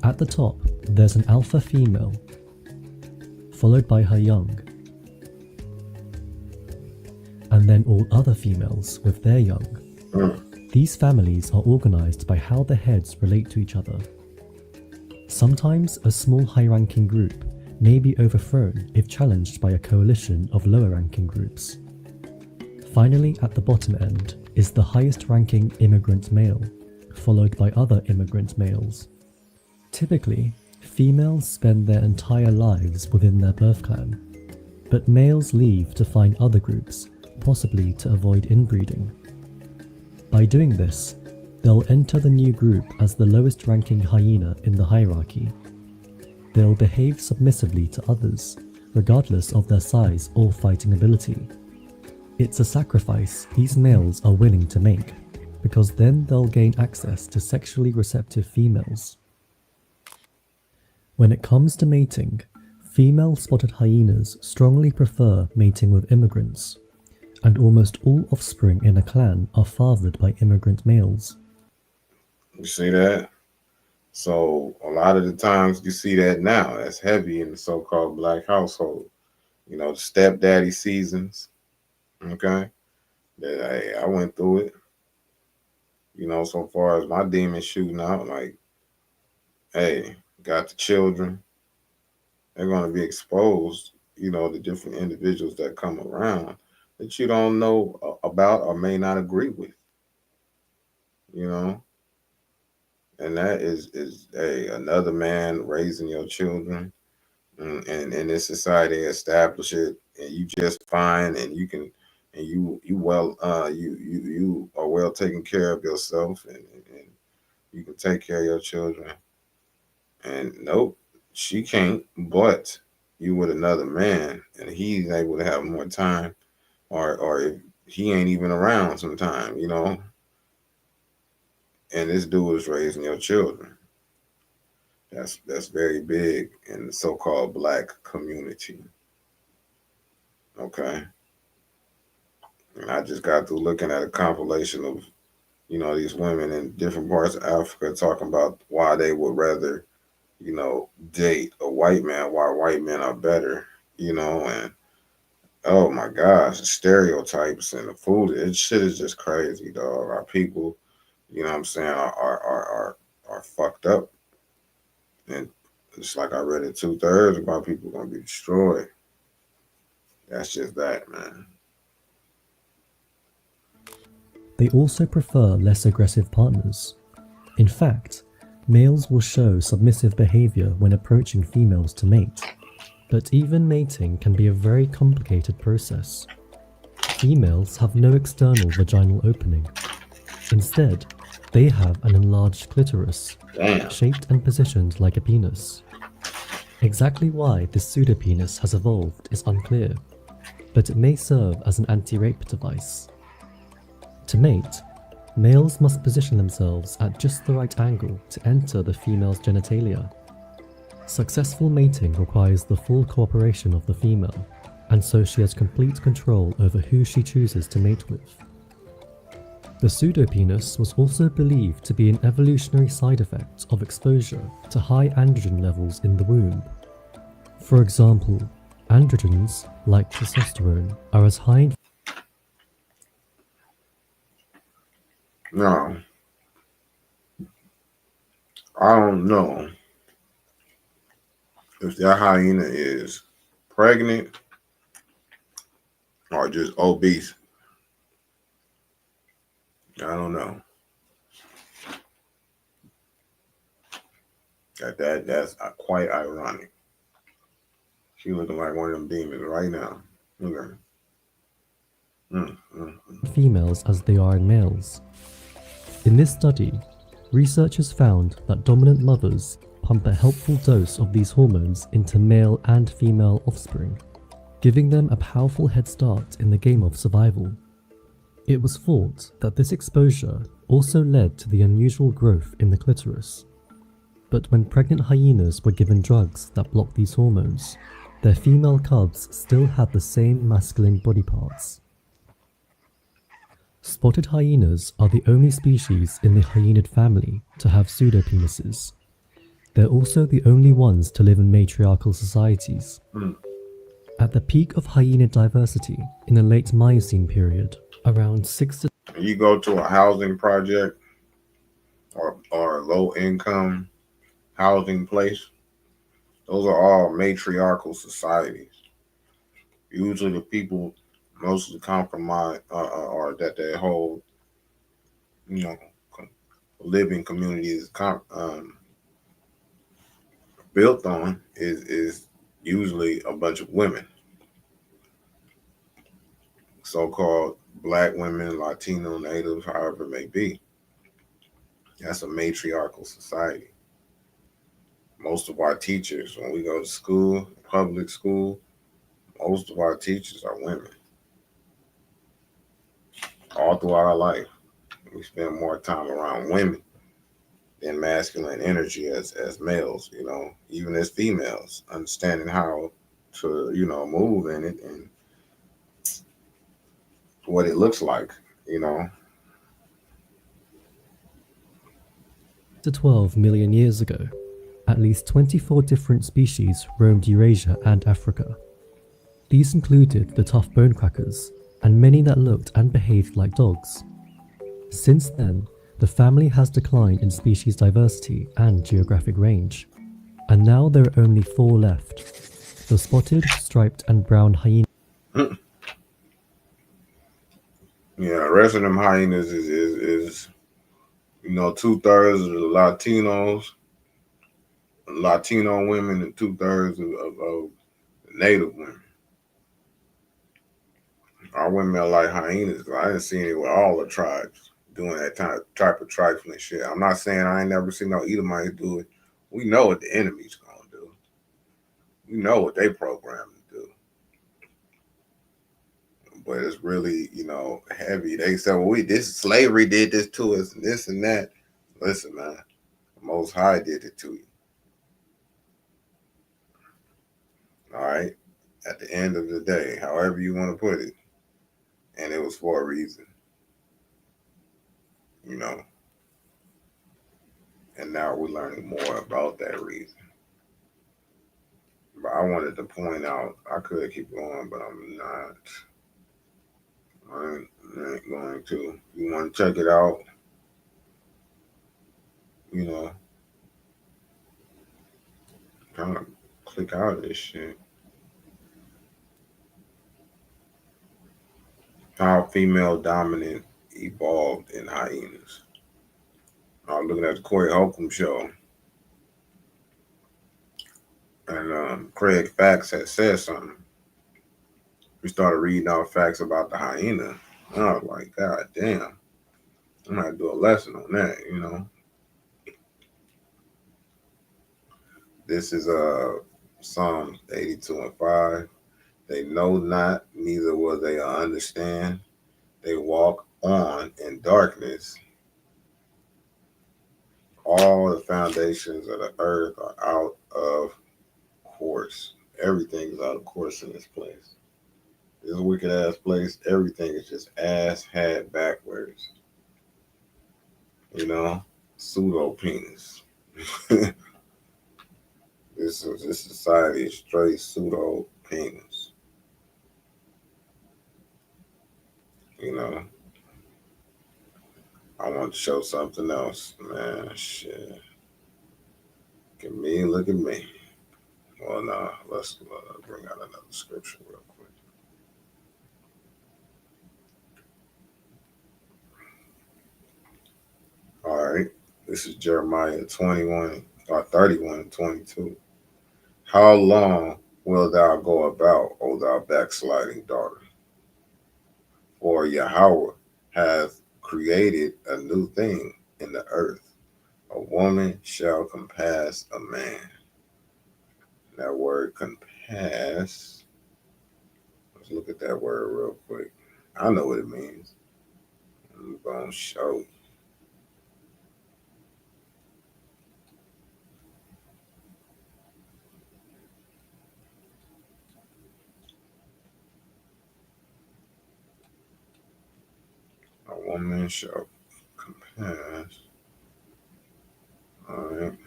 At the top, there's an alpha female, followed by her young, and then all other females with their young. These families are organized by how the heads relate to each other. Sometimes a small high-ranking group may be overthrown if challenged by a coalition of lower-ranking groups. Finally, at the bottom end is the highest-ranking immigrant male, followed by other immigrant males. Typically, females spend their entire lives within their birth clan, but males leave to find other groups, possibly to avoid inbreeding. By doing this, they'll enter the new group as the lowest ranking hyena in the hierarchy. They'll behave submissively to others, regardless of their size or fighting ability. It's a sacrifice these males are willing to make, because then they'll gain access to sexually receptive females. When it comes to mating, female spotted hyenas strongly prefer mating with immigrants, and almost all offspring in a clan are fathered by immigrant males. You see that? So a lot of the times you see that now. That's heavy in the so-called black household. The stepdaddy seasons. Okay, I went through it. So far as my demons shooting out, like, hey, got the children. They're going to be exposed. The different individuals that come around that you don't know about or may not agree with. You know, and that is another man raising your children, and in this society establish it, and you just fine, and you can, and you well, you are well taken care of yourself, and you can take care of your children. And nope, she can't. But you with another man, and he's able to have more time, or if he ain't even around sometime, and this dude is raising your children. That's very big in the so-called black community. Okay. And I just got through looking at a compilation of, these women in different parts of Africa talking about why they would rather, date a white man, why white men are better, and oh my gosh, the stereotypes and the food, it shit is just crazy, dog. Our people, what I'm saying, are fucked up. And it's like I read it 2/3 of our people gonna be destroyed. That's just that, man. They also prefer less aggressive partners. In fact, males will show submissive behavior when approaching females to mate. But even mating can be a very complicated process. Females have no external vaginal opening. Instead, they have an enlarged clitoris, Damn. shaped and positioned like a penis. Exactly why this pseudopenis has evolved is unclear, but it may serve as an anti-rape device. To mate, males must position themselves at just the right angle to enter the female's genitalia. Successful mating requires the full cooperation of the female, and so she has complete control over who she chooses to mate with. The pseudopenis was also believed to be an evolutionary side effect of exposure to high androgen levels in the womb. For example, androgens, like testosterone, are as high in No, I don't know if that hyena is pregnant or just obese. I don't know. That's quite ironic. She looking like one of them demons right now. Okay. females as they are in males. In this study, researchers found that dominant mothers pump a helpful dose of these hormones into male and female offspring, giving them a powerful head start in the game of survival. It was thought that this exposure also led to the unusual growth in the clitoris. But when pregnant hyenas were given drugs that blocked these hormones, their female cubs still had the same masculine body parts. Spotted hyenas are the only species in the hyenid family to have pseudopenises. They're also the only ones to live in matriarchal societies. At the peak of hyena diversity in the late Miocene period, around 6 to You go to a housing project or a low income housing place, those are all matriarchal societies. Usually, the people mostly compromise or that they hold, you know, living community is built on is usually a bunch of women, so-called black women, Latino, natives, however it may be. That's a matriarchal society. Most of our teachers, when we go to school, public school, most of our teachers are women. All throughout our life, we spend more time around women than masculine energy as males. Even as females, understanding how to move in it and what it looks like. You know, 12 million years ago, at least 24 different species roamed Eurasia and Africa. These included the tough bone crackers and many that looked and behaved like dogs. Since then, the family has declined in species diversity and geographic range, and now there are only 4 left: the spotted, striped, and brown hyena. yeah. The rest of them hyenas is 2/3 of the Latino women, and 2/3 of Native women. Our women are like hyenas. I didn't see any with all the tribes doing that type of trifling shit. I'm not saying I ain't never seen no Edomites do it. We know what the enemy's gonna do. We know what they programmed to do. But it's really, heavy. They say, well, this slavery did this to us and this and that. Listen, man, the Most High did it to you. All right. At the end of the day, however you want to put it, and it was for a reason. you know, and now we're learning more about that reason. But I wanted to point out, I could keep going, but I'm not. I ain't going to. You want to check it out, you know, kind of click out of this shit. How female dominant evolved in hyenas. I was looking at the Corey Holcomb show, and Craig Fax had said something. We started reading out facts about the hyena. And I was like, God damn, I might do a lesson on that, you know. This is Psalms 82 and 5. They know not, neither will they understand. They walk on in darkness. All the foundations of the earth are out of course. Everything is out of course in this place. This wicked ass place. Everything is just ass hat backwards. You know, pseudo penis. This society is straight pseudo penis. You know, I want to show something else, man. Shit, look at me, look at me. Well, nah, let's bring out another scripture real quick. All right, this is Jeremiah 21 or 31:22. How long wilt thou go about, O thou backsliding daughter? For Yahweh hath created a new thing in the earth. A woman shall compass a man. That word compass, let's look at that word real quick. I know what it means. I'm going to show you. A woman shall compass. All right.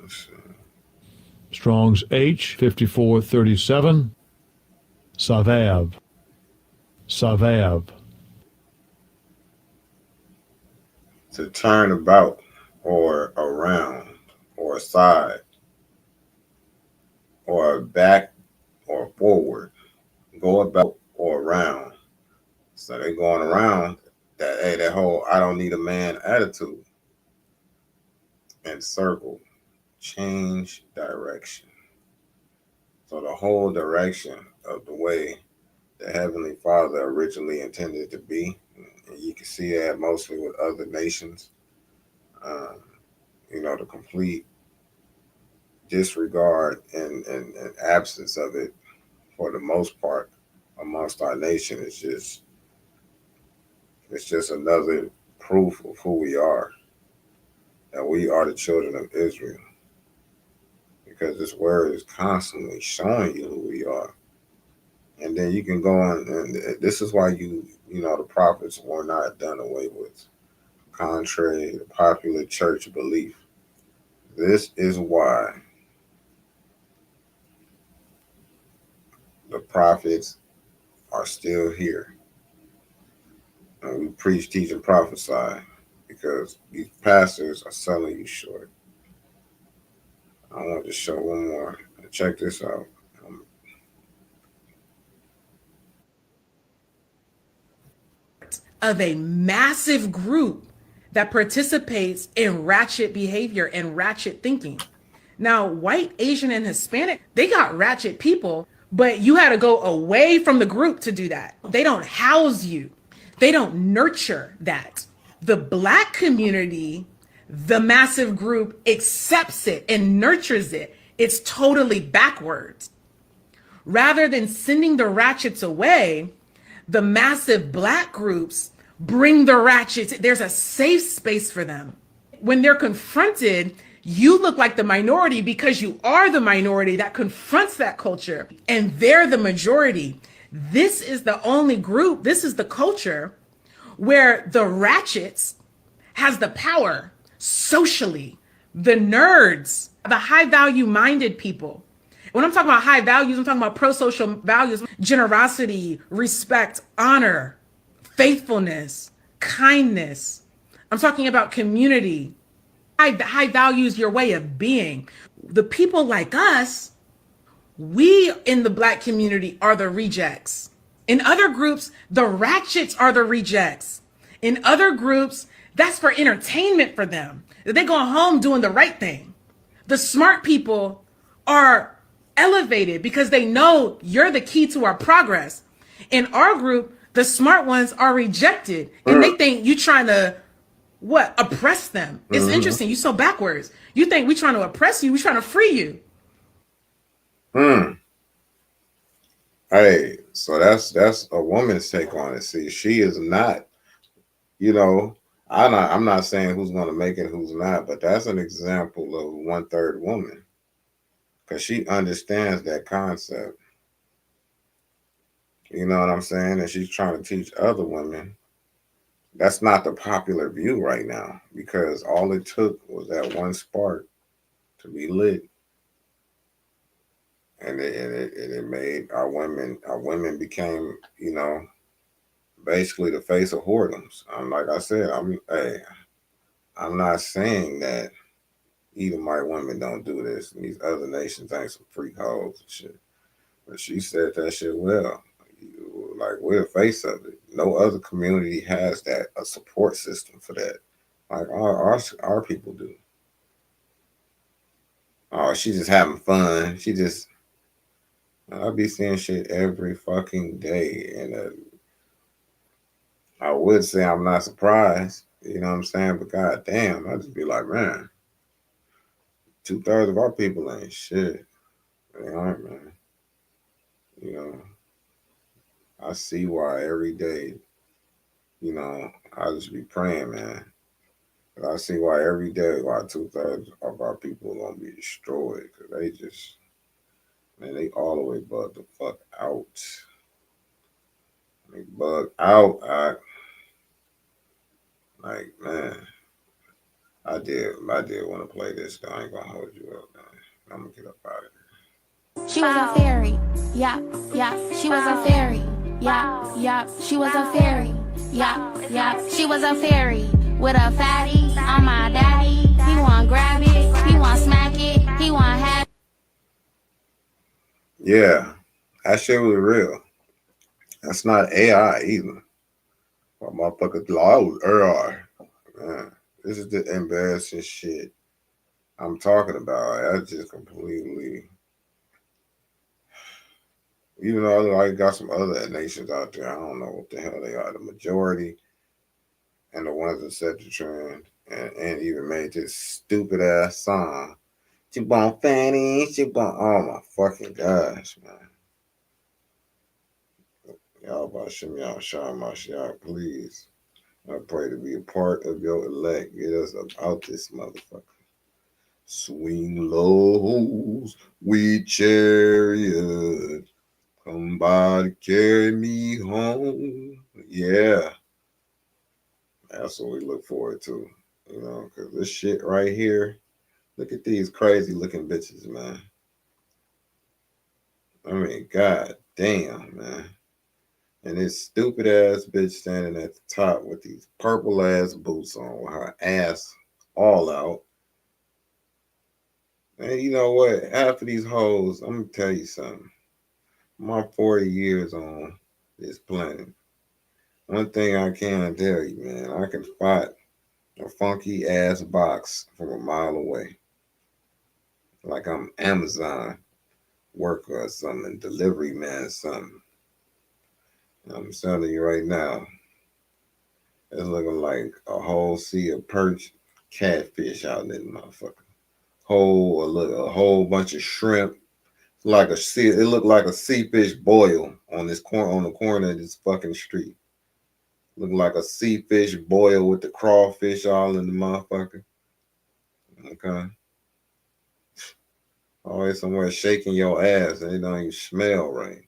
Let's see. Strong's H 5437. Savav. Savav. To turn about or around or aside or back or forward. Go about or around. So they going around that, hey, that whole I don't need a man attitude. And circle. Change direction. So the whole direction of the way the Heavenly Father originally intended to be, and you can see that mostly with other nations, um, you know, the complete disregard and absence of it for the most part amongst our nation is just, it's just another proof of who we are, that we are the children of Israel, because this word is constantly showing you who we are. And then you can go on, and this is why you know, the prophets were not done away with, contrary to popular church belief. This is why the prophets are still here. And we preach, teach, and prophesy because these pastors are selling you short. I want to show one more. Check this out. Of a massive group that participates in ratchet behavior and ratchet thinking. Now, white, Asian, and Hispanic, they got ratchet people, but you had to go away from the group to do that. They don't house you, they don't nurture that. The Black community, the massive group accepts it and nurtures it. It's totally backwards. Rather than sending the ratchets away, the massive Black groups bring the ratchets. There's a safe space for them. When they're confronted, you look like the minority because you are the minority that confronts that culture, and they're the majority. This is the only group, this is the culture where the ratchets has the power socially, the nerds, the high value minded people. When I'm talking about high values, I'm talking about pro-social values, generosity, respect, honor, faithfulness, kindness. I'm talking about community. High values your way of being. The people like us, we in the Black community are the rejects. In other groups, the ratchets are the rejects. In other groups, that's for entertainment for them. They're going home doing the right thing. The smart people are elevated because they know you're the key to our progress. In our group, the smart ones are rejected and they think you trying to what? Oppress them. It's interesting. You so backwards. You think we trying to oppress you. We trying to free you. Hey, so that's a woman's take on it. See, she is not, you know, I'm not saying who's gonna make it, who's not, but that's an example of 1/3 woman. Because she understands that concept. You know what I'm saying? And she's trying to teach other women. That's not the popular view right now because all it took was that one spark to be lit. And it made our women became, basically the face of whoredoms. Like I said, I'm not saying that Edomite women don't do this and these other nations ain't some freak hoes and shit. But she said that shit well. Like we're the face of it. No other community has that a support system for that. Like our people do. Oh, she's just having fun. I'll be seeing shit every fucking day, and I would say I'm not surprised. You know what I'm saying? But god damn, I just be like, man, 2/3 of our people ain't shit. They aren't, man. You know, I see why every day. I just be praying, man. I see why every day why 2/3 of our people are gonna be destroyed because they all the way bug the fuck out. They bug out. Man, I did want to play this. Though. I ain't gonna hold you up, man. I'm gonna get up out of here. She was a fairy, yeah, yeah. She was a fairy, yeah, yeah. She was a fairy, yeah, yeah. She was a fairy with a fatty on my daddy. He want grab it, he want smack it, he want have. Yeah, that shit was real. That's not AI either. My motherfucker law was AI. Man, this is the embarrassing shit I'm talking about. I just completely. Even though I got some other nations out there, I don't know what the hell they are. The majority and the ones that set the trend and even made this stupid ass song. She want fanny, oh my fucking gosh, man. Y'all about shim y'all shine my shot, please. I pray to be a part of your elect. Get us about this motherfucker. Swing low, we chariot. Come by to carry me home. Yeah. That's what we look forward to. Because this shit right here, look at these crazy looking bitches, man. I mean, god damn, man. And this stupid ass bitch standing at the top with these purple ass boots on with her ass all out. And you know what? Half of these hoes, I'm gonna tell you something. I'm 40 years on this planet. One thing I can tell you, man, I can spot a funky ass box from a mile away. Like I'm Amazon worker or something, delivery man or something. I'm telling you right now, it's looking like a whole sea of perch catfish out in this motherfucker. A whole bunch of shrimp. It looked like a sea fish boil on the corner of this fucking street. Look like a sea fish boil with the crawfish all in the motherfucker. Okay. Always somewhere shaking your ass and it don't even smell right.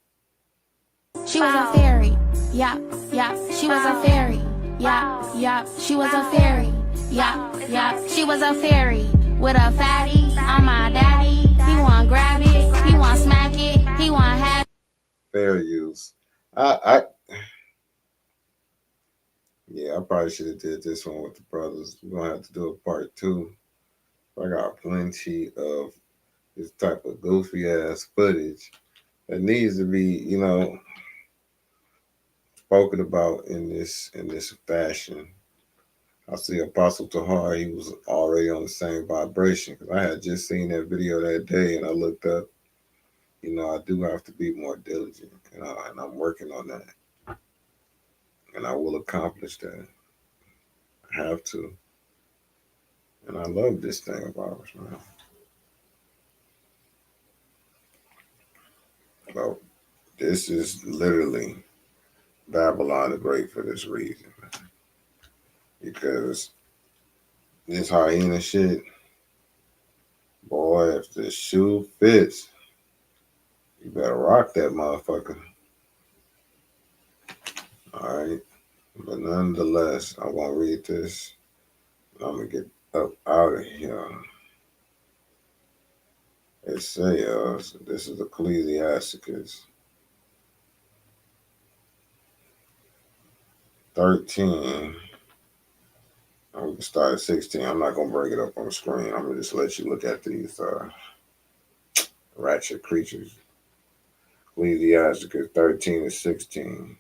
She was a fairy, yeah, yeah. She was a fairy, Yup, yup, she was a fairy. Yup, yup, she was a fairy. With a fatty, I'm my daddy. He want grab it, he want smack it, he want have. Fair use. I yeah, I probably should have did this one with the brothers. We're gonna have to do a part two. I got plenty of this type of goofy ass footage that needs to be, spoken about in this fashion. I see Apostle Tahar, he was already on the same vibration because I had just seen that video that day and I looked up. I do have to be more diligent, and I'm working on that, and I will accomplish that. I have to, and I love this thing of ours, man. So this is literally Babylon the Great for this reason, man. Because this hyena shit, boy, if the shoe fits, you better rock that motherfucker. All right. But nonetheless, I want to read this. I'm going to get up out of here. It says, this is Ecclesiasticus 13. I'm going to start at 16. I'm not going to break it up on the screen. I'm going to just let you look at these ratchet creatures. Ecclesiasticus 13 and 16.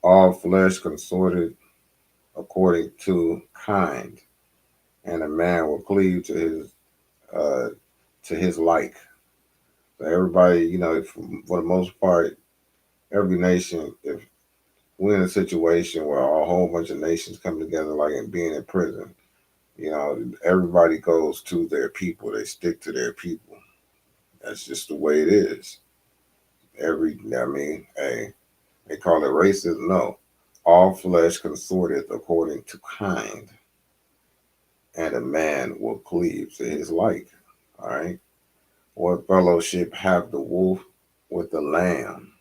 All flesh consorted according to kind, and a man will cleave to his like. So everybody, for the most part, every nation, if we're in a situation where a whole bunch of nations come together, like in being in prison, everybody goes to their people. They stick to their people. That's just the way it is. Hey, they call it racism. No, all flesh consorted according to kind, and a man will cleave to his like. All right. What fellowship have the wolf with the lamb?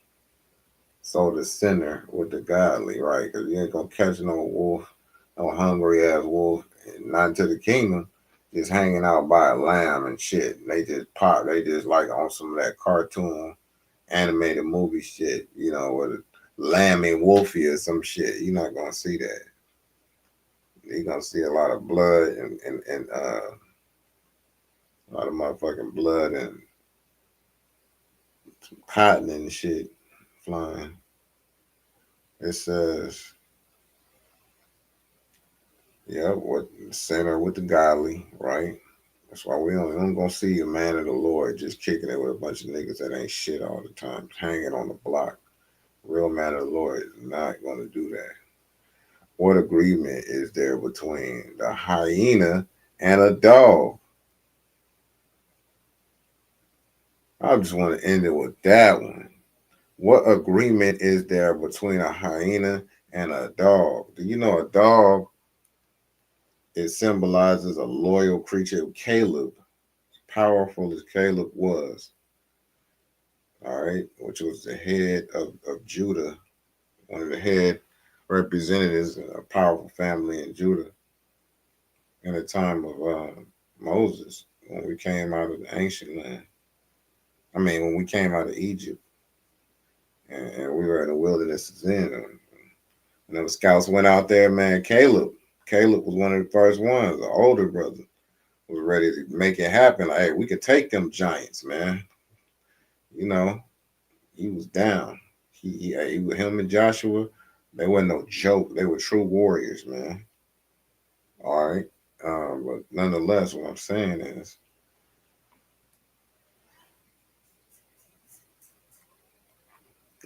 So the sinner with the godly, right? Because you ain't gonna catch no wolf, no hungry ass wolf, not into the kingdom, just hanging out by a lamb and shit. And they just pop, they just like on some of that cartoon animated movie shit, with a lamb and wolfie or some shit. You're not gonna see that. You're gonna see a lot of blood and a lot of motherfucking blood and cotton and shit flying. It says, what sinner with the godly, right? That's why we don't gonna see a man of the Lord just kicking it with a bunch of niggas that ain't shit all the time, hanging on the block. Real man of the Lord is not gonna do that. What agreement is there between the hyena and a dog? I just want to end it with that one. What agreement is there between a hyena and a dog? Do you know a dog? It symbolizes a loyal creature. Caleb, powerful as Caleb was, all right, which was the head of Judah, one of the head representatives in a powerful family in Judah in the time of Moses, when we came out of the ancient land. When we came out of Egypt and we were in the wilderness of Zin. And the scouts went out there, man. Caleb was one of the first ones, the older brother, was ready to make it happen. Like, hey, we could take them giants, man. He was down. Him and Joshua, they weren't no joke. They were true warriors, man. All right. But nonetheless, what I'm saying is,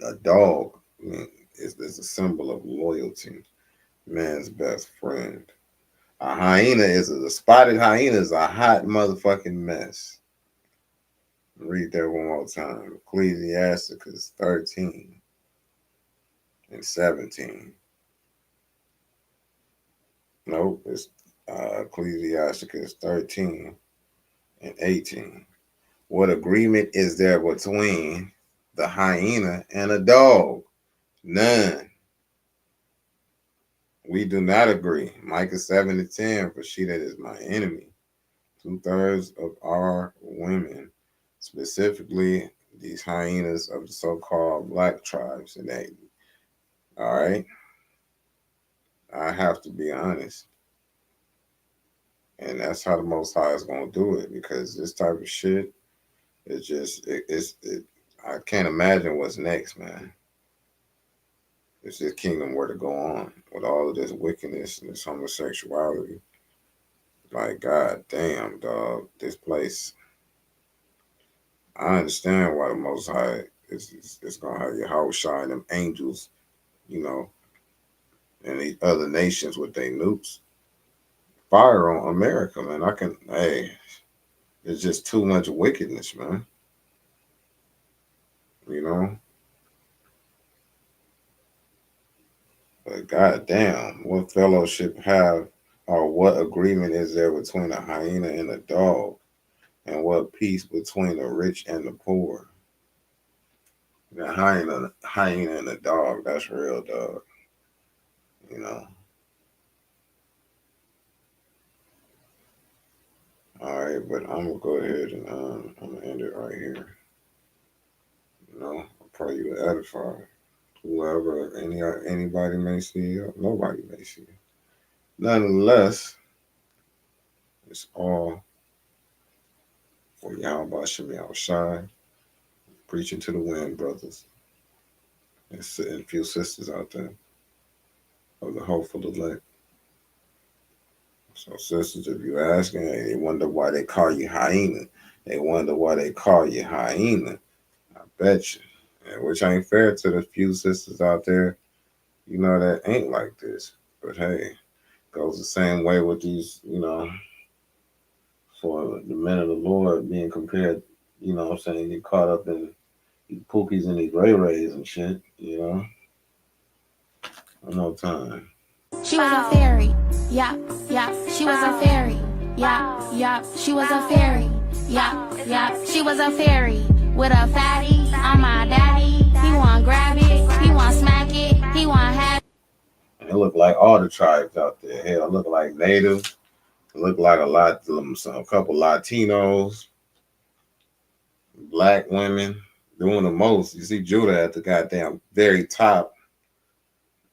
a dog, is a symbol of loyalty, man's best friend. A hyena a spotted hyena is a hot motherfucking mess. Read that one more time. Ecclesiasticus 13 and 17. Nope, it's Ecclesiasticus 13 and 18. What agreement is there between the hyena and a dog? None. We do not agree. Micah 7-10, for she that is my enemy. 2/3 of our women, specifically these hyenas of the so-called black tribes, and they, all right, I have to be honest, and that's how the Most High is gonna do it, because this type of shit is just I can't imagine what's next, man. If this kingdom were to go on with all of this wickedness and this homosexuality, like god damn, dog, this place. I understand why the Most High is gonna have your house shine them angels, you know, and the other nations with their nukes fire on America, man. Hey, it's just too much wickedness, man. You know, but goddamn, what fellowship have, or what agreement is there between a hyena and a dog, and what peace between the rich and the poor? The hyena and the dog, that's real, dog. You know. All right, but I'm gonna go ahead and I'm gonna end it right here. You know, I pray you edify whoever, anybody may see, or nobody may see. Nonetheless, it's all for Yahweh Shem Shai, preaching to the wind, brothers, and a few sisters out there of the hopeful elect. So, sisters, if you asking, hey, they wonder why they call you hyena. They wonder why they call you hyena. I bet you. And which ain't fair to the few sisters out there, you know, that ain't like this. But hey, goes the same way with these, you know, for the men of the Lord being compared, you know what I'm saying, get caught up in these pookies and these ray rays and shit, you know. One more time. She was a fairy. Yeah, yeah. She was a fairy. Yeah, yeah. She was a fairy. Yeah, yeah. She was a fairy with a fatty on my daddy. He want grab it. He want smack it. He want have. And it looked like all the tribes out there. Hell, it looked like natives. It looked like a couple Latinos, black women doing the most. You see Judah at the goddamn very top.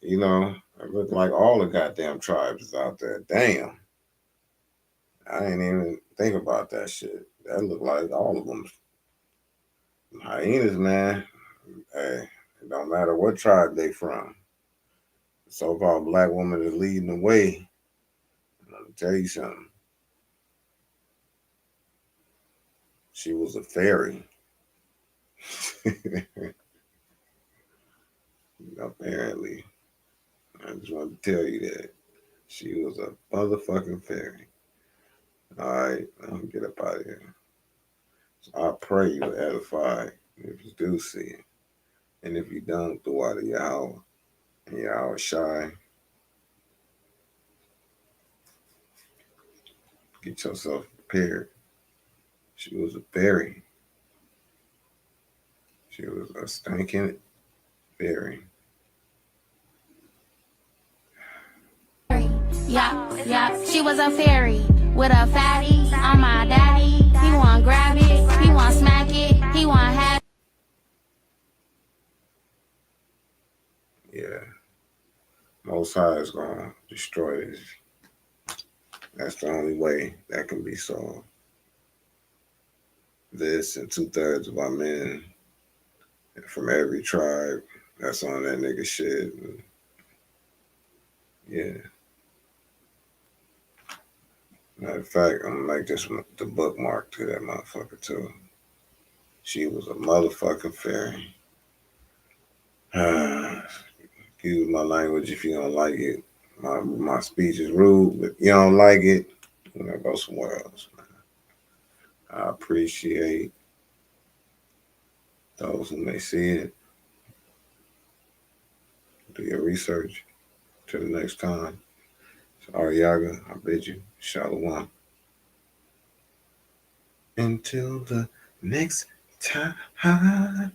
You know, it looked like all the goddamn tribes is out there. Damn. I didn't even think about that shit. That looked like all of them. Hyenas, man. Hey, it don't matter what tribe they from. The so-called black woman is leading the way. Let me tell you something. She was a fairy. Apparently. I just want to tell you that. She was a motherfucking fairy. All right, I'm gonna get up out of here. So I pray you edify if you do see it. And if you don't, do out of Yahweh and Yahweh Shai, get yourself prepared. She was a fairy. She was a stinking fairy. Yeah, yeah. She was a fairy with a fatty on my daddy. He want grab it. He want smack it. He want have. Yeah. Most High is gonna destroy this. That's the only way that can be solved. This and 2/3 of our men from every tribe that's on that nigga shit. And yeah. Matter of fact, I'm gonna make this the bookmark to that motherfucker too. She was a motherfucking fairy. Excuse my language if you don't like it. My speech is rude, but you don't like it, I'm gonna go somewhere else, man. I appreciate those who may see it. Do your research. Till the next time. So Ariaga, I bid you shalom. Until the next time.